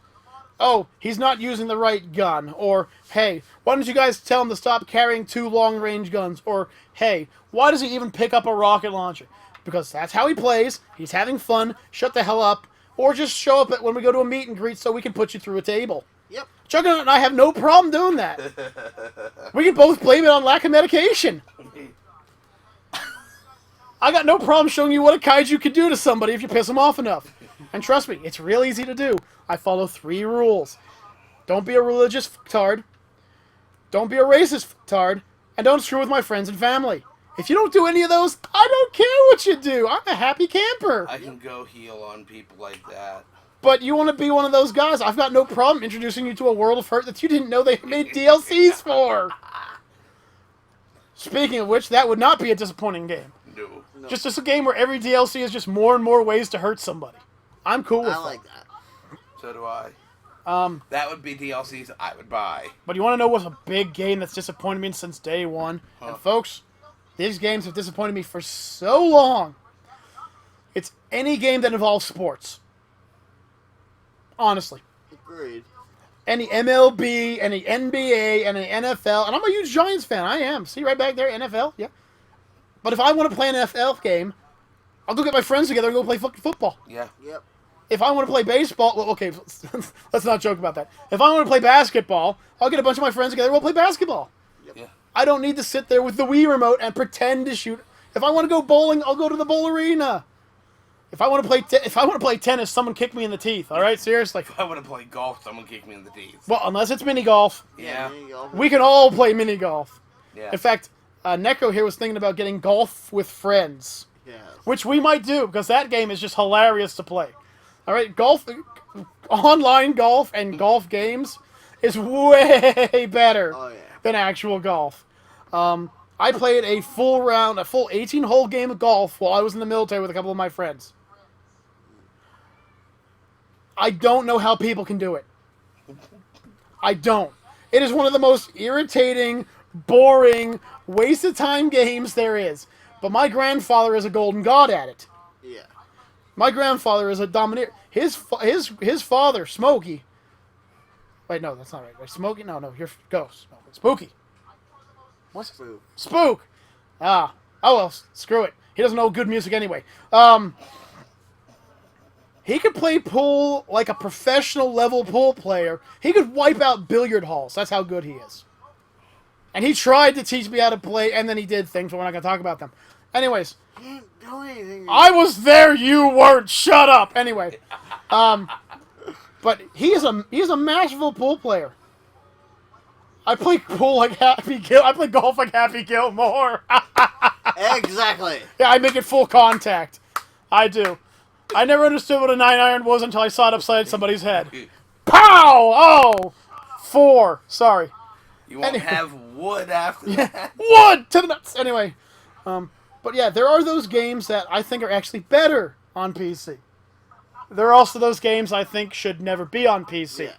oh, he's not using the right gun. Or, hey, why don't you guys tell him to stop carrying 2 long-range guns? Or, hey, why does he even pick up a rocket launcher? Because that's how he plays. He's having fun. Shut the hell up. Or just show up when we go to a meet and greet so we can put you through a table. Yep. Juggernaut and I have no problem doing that. We can both blame it on lack of medication. I got no problem showing you what a kaiju can do to somebody if you piss them off enough. And trust me, it's real easy to do. I follow 3 rules. Don't be a religious fucktard. Don't be a racist fucktard. And don't screw with my friends and family. If you don't do any of those, I don't care what you do. I'm a happy camper. I can go heal on people like that. But you want to be one of those guys, I've got no problem introducing you to a world of hurt that you didn't know they made DLCs for. Speaking of which, that would not be a disappointing game. No. Just a game where every DLC is just more and more ways to hurt somebody. I'm cool with I like that. So do I. that. That would be DLCs I would buy. But you want to know what's a big game that's disappointed me since day one? Huh. And folks, these games have disappointed me for so long. It's any game that involves sports. Honestly. Agreed. Any MLB, any NBA, any NFL. And I'm a huge Giants fan. I am. See right back there, NFL? Yeah. But if I want to play an NFL game, I'll go get my friends together and go play fucking football. Yeah. Yep. If I want to play baseball, well, okay, let's not joke about that. If I want to play basketball, I'll get a bunch of my friends together and we'll play basketball. Yeah. I don't need to sit there with the Wii remote and pretend to shoot. If I want to go bowling, I'll go to the bowl arena. If I want to play tennis, someone kick me in the teeth. All right, seriously. If I want to play golf, someone kick me in the teeth. Well, unless it's mini golf, Yeah. There you go. we can all play mini golf. Yeah. In fact, Necro here was thinking about getting golf with friends, Yes. which we might do because that game is just hilarious to play. All right, golf, online golf and golf games is way better Oh, yeah. than actual golf. I played a full 18-hole game of golf while I was in the military with a couple of my friends. I don't know how people can do it. I don't. It is one of the most irritating, boring, waste of time games there is. But my grandfather is a golden god at it. Yeah. My grandfather is a domineer. His father, Smokey. Wait, no, that's not right. Wait, Smokey? No, you're Ghost. No, Spooky. What's Spook. Spook? Oh well, screw it. He doesn't know good music anyway. He could play pool like a professional level pool player. He could wipe out billiard halls. That's how good he is. And he tried to teach me how to play, and then he did things, but we're not going to talk about them. Anyways, Can't do anything. I was there, you weren't. Shut up. Anyway, but he is a masterful pool player. I play pool like Happy I play golf like Happy Gilmore. Exactly. Yeah, I make it full contact. I do. I never understood what a 9-iron was until I saw it upside somebody's head. Pow! Oh! 4. Sorry. You won't have wood after that. Wood to the nuts! Anyway. But yeah, there are those games that I think are actually better on PC. There are also those games I think should never be on PC. Yeah.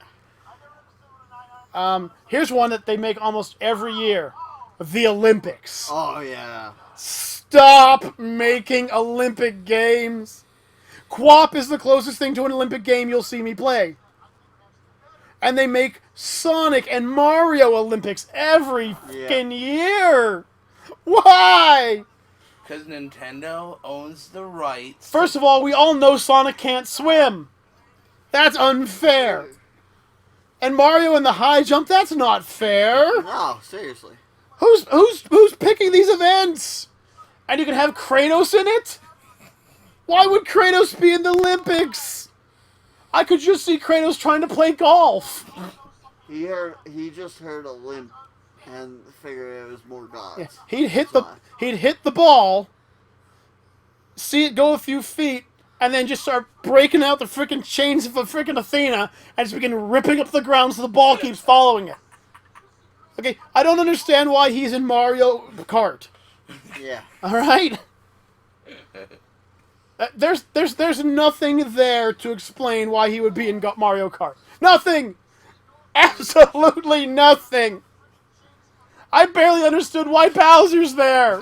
Here's one that they make almost every year. The Olympics. Oh, yeah. Stop making Olympic games. QWOP is the closest thing to an Olympic game you'll see me play. And they make Sonic and Mario Olympics every fucking year. Why? Because Nintendo owns the rights. First of all, we all know Sonic can't swim. That's unfair. And Mario in the high jump, that's not fair. No, seriously. Who's picking these events? And you can have Kratos in it? Why would Kratos be in the Olympics? I could just see Kratos trying to play golf. He just heard a limp and figured it was more gods. Yeah, he'd hit the ball, see it go a few feet, and then just start breaking out the freaking chains of a freaking Athena and just begin ripping up the ground so the ball keeps following it. Okay, I don't understand why he's in Mario Kart. Yeah. All right. There's nothing there to explain why he would be in Mario Kart. Nothing. Absolutely nothing. I barely understood why Bowser's there.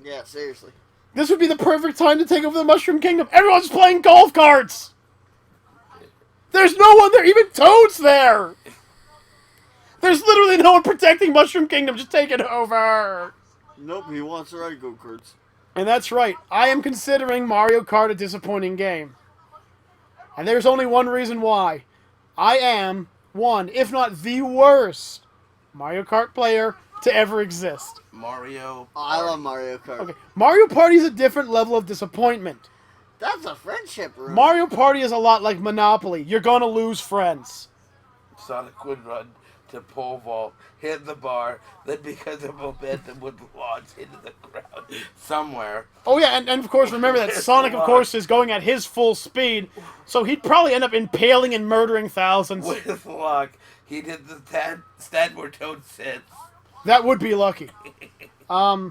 Yeah, seriously. This would be the perfect time to take over the Mushroom Kingdom. Everyone's playing golf carts. There's no one there. Even Toad's there. There's literally no one protecting Mushroom Kingdom. Just take it over. Nope, he wants to ride go-karts. And that's right. I am considering Mario Kart a disappointing game. And there's only one reason why. I am one, if not the worst, Mario Kart player to ever exist. Mario Party. I love Mario Kart. Okay, Mario Party is a different level of disappointment. That's a friendship room. Mario Party is a lot like Monopoly. You're gonna lose friends. Sonic would run to pole vault, hit the bar, then because of momentum would launch into the ground somewhere. Oh yeah, and of course remember that Sonic, of course, is going at his full speed, so he'd probably end up impaling and murdering thousands. With luck, he did the stand where Toad sits. That would be lucky. But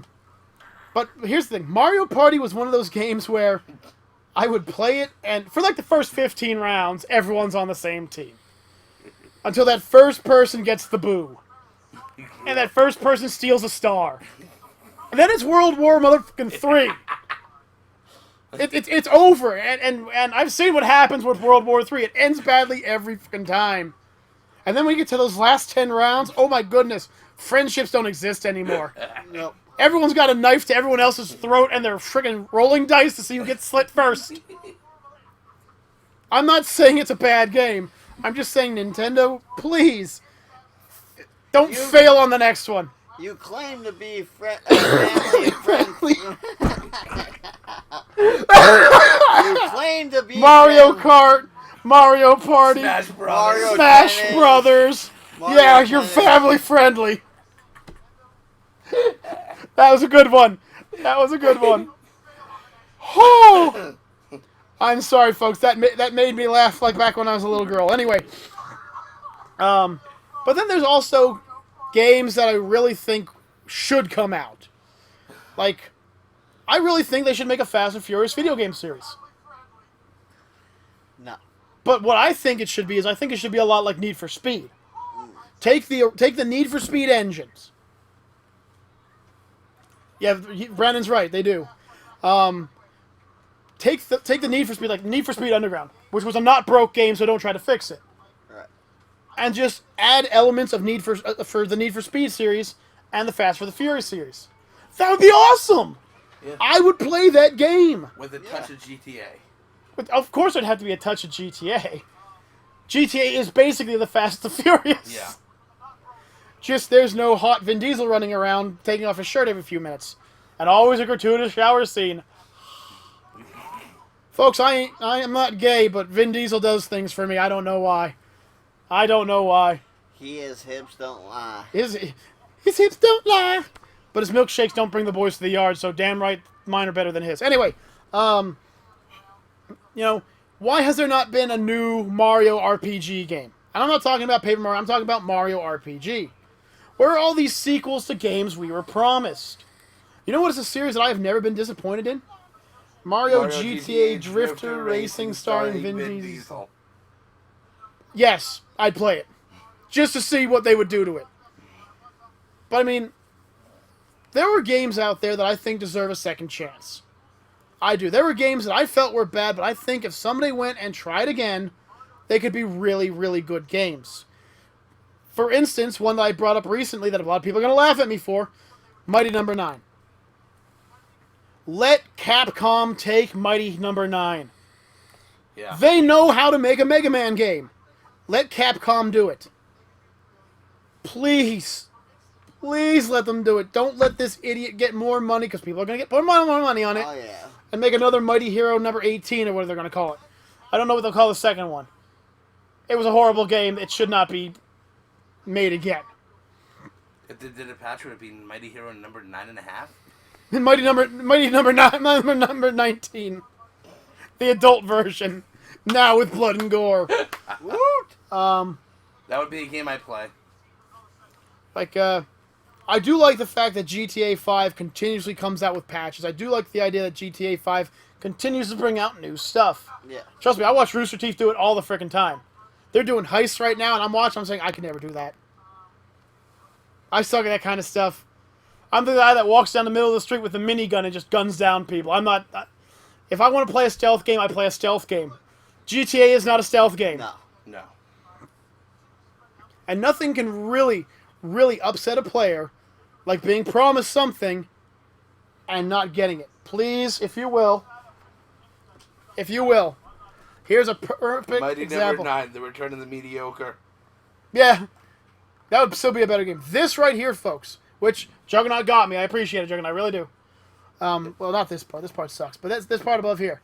here's the thing. Mario Party was one of those games where I would play it, and for like the first 15 rounds, everyone's on the same team. Until that first person gets the boo. And that first person steals a star. And then it's World War motherfucking 3. It's over. And I've seen what happens with World War 3. It ends badly every fucking time. And then we get to those last 10 rounds. Oh my goodness. Friendships don't exist anymore. Nope. Everyone's got a knife to everyone else's throat and they're friggin' rolling dice to see who gets slit first. I'm not saying it's a bad game. I'm just saying, Nintendo, please, don't fail on the next one. You claim to be family friendly. You claim to be Mario Kart, Mario Party, Smash Brothers. Mario Smash Tennis. Brothers. Mario Yeah, you're Tennis. family friendly. That was a good one. That was a good one. Oh! I'm sorry, folks. That made me laugh like back when I was a little girl. Anyway, but then there's also games that I really think should come out. Like, I really think they should make a Fast and Furious video game series. No. But what I think it should be is I think it should be a lot like Need for Speed. Take the Need for Speed engines. Yeah, Brandon's right. They do. Take the Need for Speed, like Need for Speed Underground, which was a not broke game, so don't try to fix it. Right. And just add elements of for the Need for Speed series and the Fast for the Furious series. That would be awesome. Yeah. I would play that game. With a touch of GTA. But of course, it'd have to be a touch of GTA. GTA is basically the Fast and the Furious. Yeah. Just there's no hot Vin Diesel running around taking off his shirt every few minutes, and always a gratuitous shower scene. Folks, I am not gay, but Vin Diesel does things for me. I don't know why. I don't know why. His hips don't lie. His hips don't lie. But his milkshakes don't bring the boys to the yard, so damn right mine are better than his. Anyway, why has there not been a new Mario RPG game? And I'm not talking about Paper Mario, I'm talking about Mario RPG. Where are all these sequels to games we were promised? You know what is a series that I have never been disappointed in? Mario GTA Drifter Racing starring Vin Diesel. Yes, I'd play it. just to see what they would do to it. But I mean, there were games out there that I think deserve a second chance. I do. There were games that I felt were bad, but I think if somebody went and tried again, they could be really, really good games. For instance, one that I brought up recently that a lot of people are going to laugh at me for, Mighty Number 9. Let Capcom take Mighty Number 9. Yeah. They know how to make a Mega Man game. Let Capcom do it. Please. Please let them do it. Don't let this idiot get more money, because people are going to get more money on it. Oh, yeah. And make another Mighty Hero number 18, or whatever they're going to call it. I don't know what they'll call the second one. It was a horrible game. It should not be made again. If they did a patch, would it be Mighty Hero number 9.5? And Mighty number 19. The adult version. Now with blood and gore. Woot! That would be a game I'd play. I do like the fact that GTA 5 continuously comes out with patches. I do like the idea that GTA 5 continues to bring out new stuff. Yeah. Trust me, I watch Rooster Teeth do it all the frickin' time. They're doing heists right now, and I'm watching, I'm saying, I could never do that. I suck at that kind of stuff. I'm the guy that walks down the middle of the street with a minigun and just guns down people. I'm not... If I want to play a stealth game, I play a stealth game. GTA is not a stealth game. No. No. And nothing can really, really upset a player like being promised something and not getting it. Please, if you will, here's a perfect Mighty example. number 9, the return of the mediocre. Yeah, that would still be a better game. This right here, folks, which Juggernaut got me. I appreciate it, Juggernaut. I really do. Well, not this part. This part sucks. But this part above here.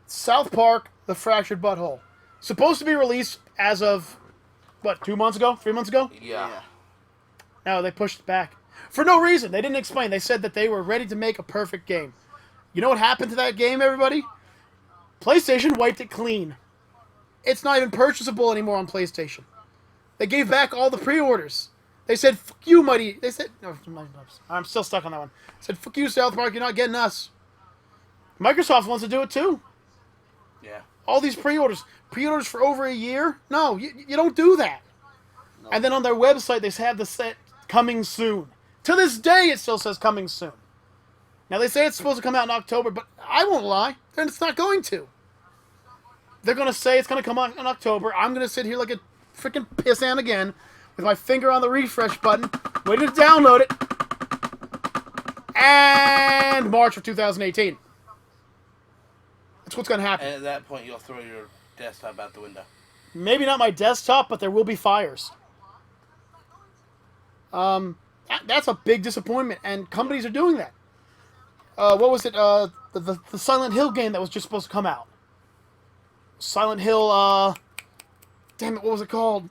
South Park, The Fractured Butthole. Supposed to be released as of, what, 2 months ago? 3 months ago? Yeah. No, they pushed it back. For no reason. They didn't explain. They said that they were ready to make a perfect game. You know what happened to that game, everybody? PlayStation wiped it clean. It's not even purchasable anymore on PlayStation. They gave back all the pre-orders. They said, fuck you, Mighty. They said, no, I'm still stuck on that one. They said, fuck you, South Park, you're not getting us. Microsoft wants to do it too. Yeah. All these pre-orders. Pre-orders for over a year? No, you don't do that. No. And then on their website, they have the set coming soon. To this day, it still says coming soon. Now, they say it's supposed to come out in October, but I won't lie. Then it's not going to. They're going to say it's going to come out in October. I'm going to sit here like a freaking pissant again with my finger on the refresh button, waiting to download it. And March of 2018. That's what's going to happen. And at that point, you'll throw your desktop out the window. Maybe not my desktop, but there will be fires. That's a big disappointment, and companies are doing that. What was it? The Silent Hill game that was just supposed to come out. Silent Hill, damn it, what was it called?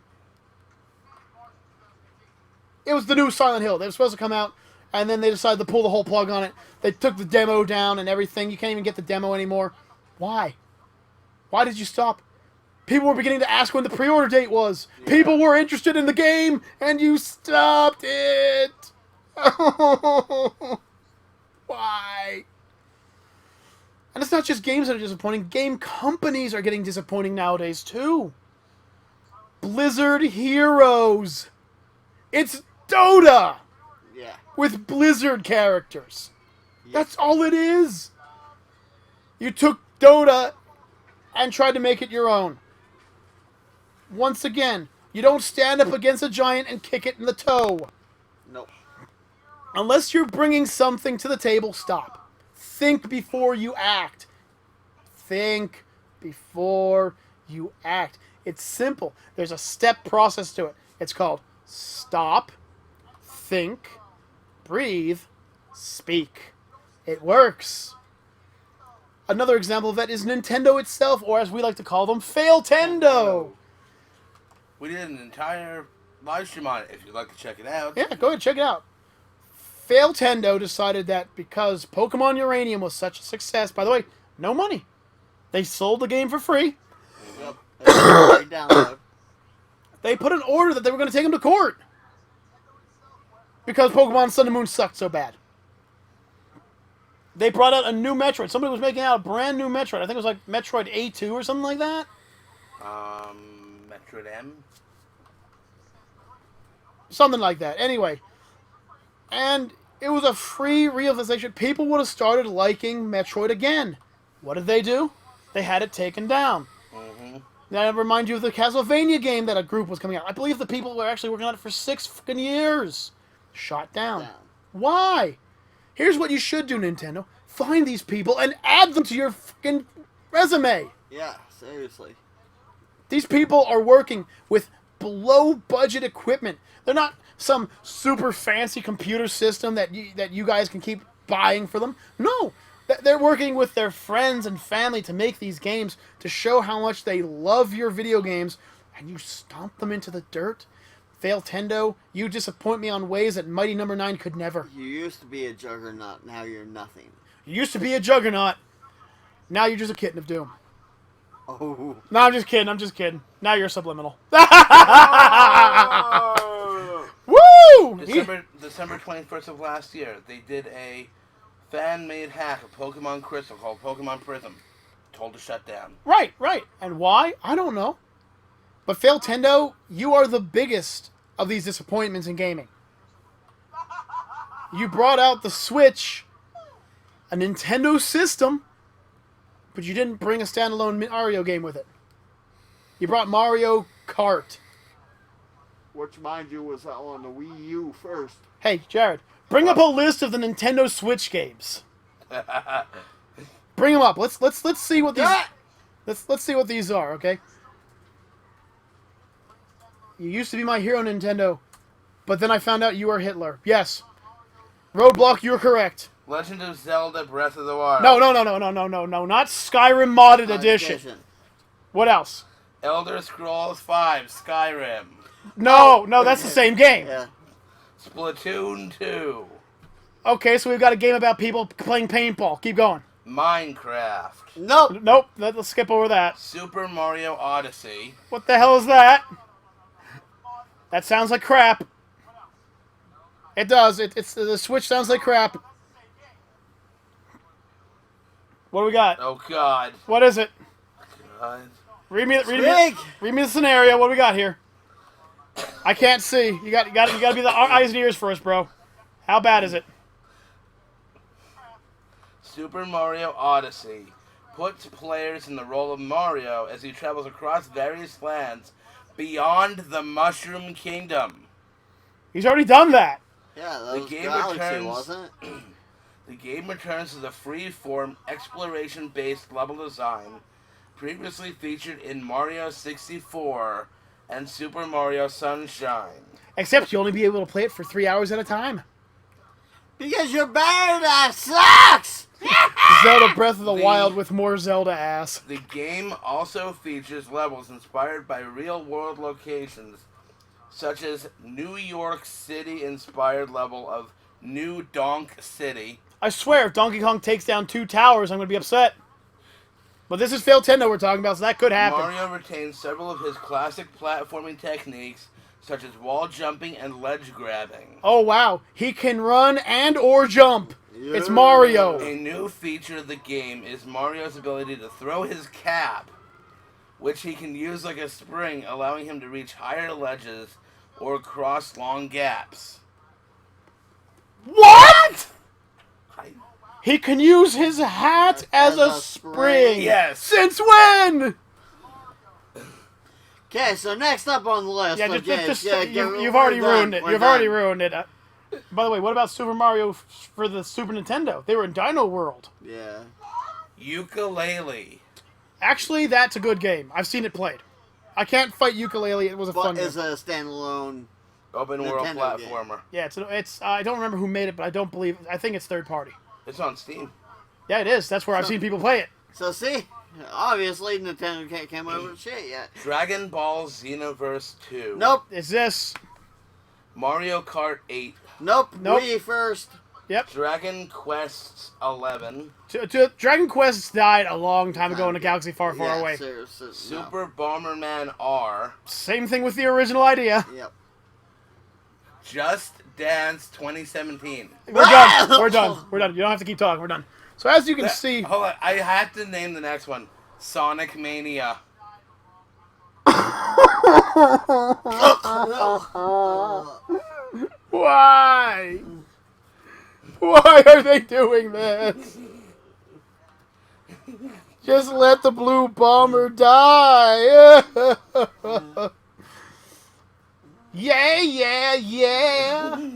It was the new Silent Hill. They were supposed to come out, and then they decided to pull the whole plug on it. They took the demo down and everything. You can't even get the demo anymore. Why? Why did you stop? People were beginning to ask when the pre-order date was. Yeah. People were interested in the game, and you stopped it. Why? And it's not just games that are disappointing. Game companies are getting disappointing nowadays, too. Blizzard Heroes. It's Dota. Yeah. With Blizzard characters. Yeah. That's all it is. You took Dota and tried to make it your own. Once again, you don't stand up against a giant and kick it in the toe. Nope. Unless you're bringing something to the table, stop. Think before you act. Think before you act. It's simple. There's a step process to it. It's called stop, think, breathe, speak. It works. Another example of that is Nintendo itself, or as we like to call them, Fail-tendo. We did an entire live stream on it, if you'd like to check it out. Yeah, go ahead and check it out. Fail-tendo decided that because Pokemon Uranium was such a success, by the way, no money. They sold the game for free. Yep. Download. They put an order that they were going to take him to court. Because Pokemon Sun and Moon sucked so bad. They brought out a new Metroid. Somebody was making out a brand new Metroid. I think it was like Metroid A2 or something like that. Metroid M? Something like that. Anyway. And it was a free realization. People would have started liking Metroid again. What did they do? They had it taken down. Mm-hmm. Now, I remind you of the Castlevania game that a group was coming out. I believe the people were actually working on it for 6 fucking years. Shot down. Why? Here's what you should do, Nintendo. Find these people and add them to your fucking resume. Yeah, seriously. These people are working with below-budget equipment. They're not some super fancy computer system that you guys can keep buying for them. No. They're working with their friends and family to make these games to show how much they love your video games, and you stomp them into the dirt? Failtendo, you disappoint me on ways that Mighty Number 9 could never. You used to be a juggernaut, now you're nothing. You used to be a juggernaut. Now you're just a kitten of doom. Oh. No, I'm just kidding. Now you're subliminal. Oh. Woo! December 21st of last year, they did a fan-made hack of Pokemon Crystal called Pokemon Prism. Told to shut down. Right. And why? I don't know. But Failtendo, you are the biggest of these disappointments in gaming. You brought out the Switch, a Nintendo system, but you didn't bring a standalone Mario game with it. You brought Mario Kart. Which, mind you, was on the Wii U first. Hey, Jared, bring up a list of the Nintendo Switch games. Bring them up. Let's see what these let's see what these are, okay? You used to be my hero, Nintendo, but then I found out you were Hitler. Yes. Roadblock, you're correct. Legend of Zelda Breath of the Wild. No, not Skyrim Modded Edition. What else? Elder Scrolls V Skyrim. No, that's the same game. Yeah. Splatoon 2. Okay, so we've got a game about people playing paintball. Keep going. Minecraft. Nope. Let's skip over that. Super Mario Odyssey. What the hell is that? That sounds like crap. It does. It's the Switch sounds like crap. What do we got? Oh God. What is it? God. Read me the scenario. What do we got here? I can't see. You got to be the eyes and ears first, bro. How bad is it? Super Mario Odyssey puts players in the role of Mario as he travels across various lands beyond the Mushroom Kingdom. He's already done that. Yeah, that was Galaxy, wasn't it? The game returns to the free-form, exploration-based level design previously featured in Mario 64 and Super Mario Sunshine. Except you'll only be able to play it for 3 hours at a time. Because your better that sucks! Zelda Breath of the Wild with more Zelda ass. The game also features levels inspired by real-world locations, such as New York City-inspired level of New Donk City. I swear, if Donkey Kong takes down 2 towers, I'm going to be upset. But this is Failtendo we're talking about, so that could happen. Mario retains several of his classic platforming techniques, such as wall jumping and ledge grabbing. Oh, wow. He can run and or jump. Yeah. It's Mario. A new feature of the game is Mario's ability to throw his cap, which he can use like a spring, allowing him to reach higher ledges or cross long gaps. What? He can use his hat as a spring. Yes. Since when? Okay, so next up on the list. You've already ruined it. You've already ruined it. By the way, what about Super Mario for the Super Nintendo? They were in Dino World. Yeah. Ukulele. Actually, that's a good game. I've seen it played. I can't fight Ukulele. It was a fun game. It's a standalone Open world Nintendo platformer. Yeah, it's. I don't remember who made it, but I think it's third party. It's on Steam. Yeah, it is. That's where I've seen people play it. So see, obviously Nintendo can't come over with shit yet. Dragon Ball Xenoverse 2. Nope. Is this? Mario Kart 8. Nope. Nope. Wii first. Yep. Dragon Quest 11. Dragon Quest died a long time ago in a galaxy far, far away. Seriously, Super Bomberman R. Same thing with the original idea. Yep. Just Dance 2017. We're done. We're done. We're done. You don't have to keep talking. We're done. So as you can see... Hold on. I have to name the next one. Sonic Mania. Why? Why are they doing this? Just let the blue bomber die. Yeah, yeah, yeah.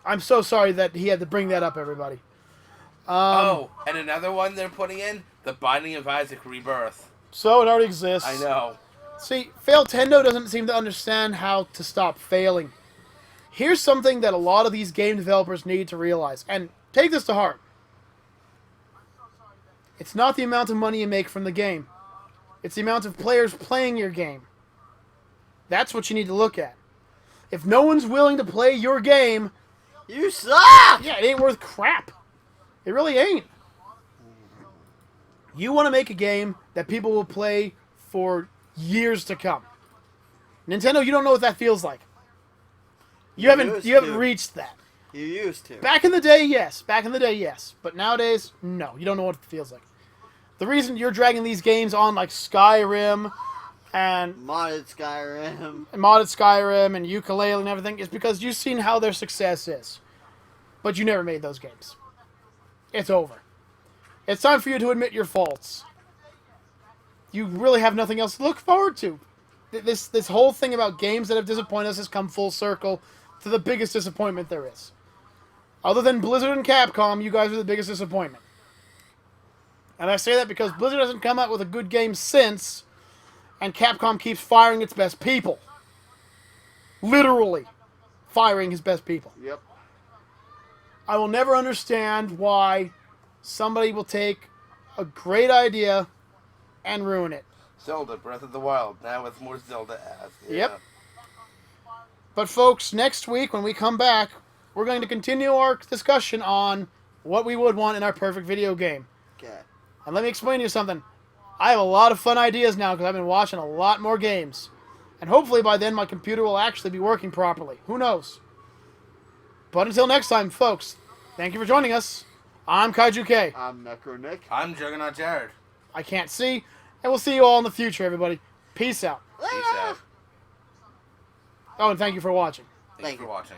I'm so sorry that he had to bring that up, everybody. Oh, and another one they're putting in, The Binding of Isaac Rebirth. So it already exists. I know. See, Failtendo doesn't seem to understand how to stop failing. Here's something that a lot of these game developers need to realize, and take this to heart. It's not the amount of money you make from the game. It's the amount of players playing your game. That's what you need to look at. If no one's willing to play your game, You suck! yeah, it ain't worth crap. It really ain't. You want to make a game that people will play for years to come. Nintendo, you don't know what that feels like. You haven't reached that. You used to. Back in the day, yes. But nowadays, no. You don't know what it feels like. The reason you're dragging these games on like Skyrim and Modded Skyrim and Ukulele and everything is because you've seen how their success is. But you never made those games. It's over. It's time for you to admit your faults. You really have nothing else to look forward to. This whole thing about games that have disappointed us has come full circle to the biggest disappointment there is. Other than Blizzard and Capcom, you guys are the biggest disappointment. And I say that because Blizzard hasn't come out with a good game since, and Capcom keeps firing its best people. Literally firing his best people. Yep. I will never understand why somebody will take a great idea and ruin it. Zelda Breath of the Wild, now with more Zelda-esque. Yeah. Yep. But folks, next week when we come back, we're going to continue our discussion on what we would want in our perfect video game. Okay. And let me explain to you something. I have a lot of fun ideas now because I've been watching a lot more games. And hopefully by then my computer will actually be working properly. Who knows? But until next time, folks, thank you for joining us. I'm KaijuK. I'm Necro Nick. I'm Juggernaut Jared. I can't see. And we'll see you all in the future, everybody. Peace out. Peace out. Oh, and thank you for watching. Thanks for watching.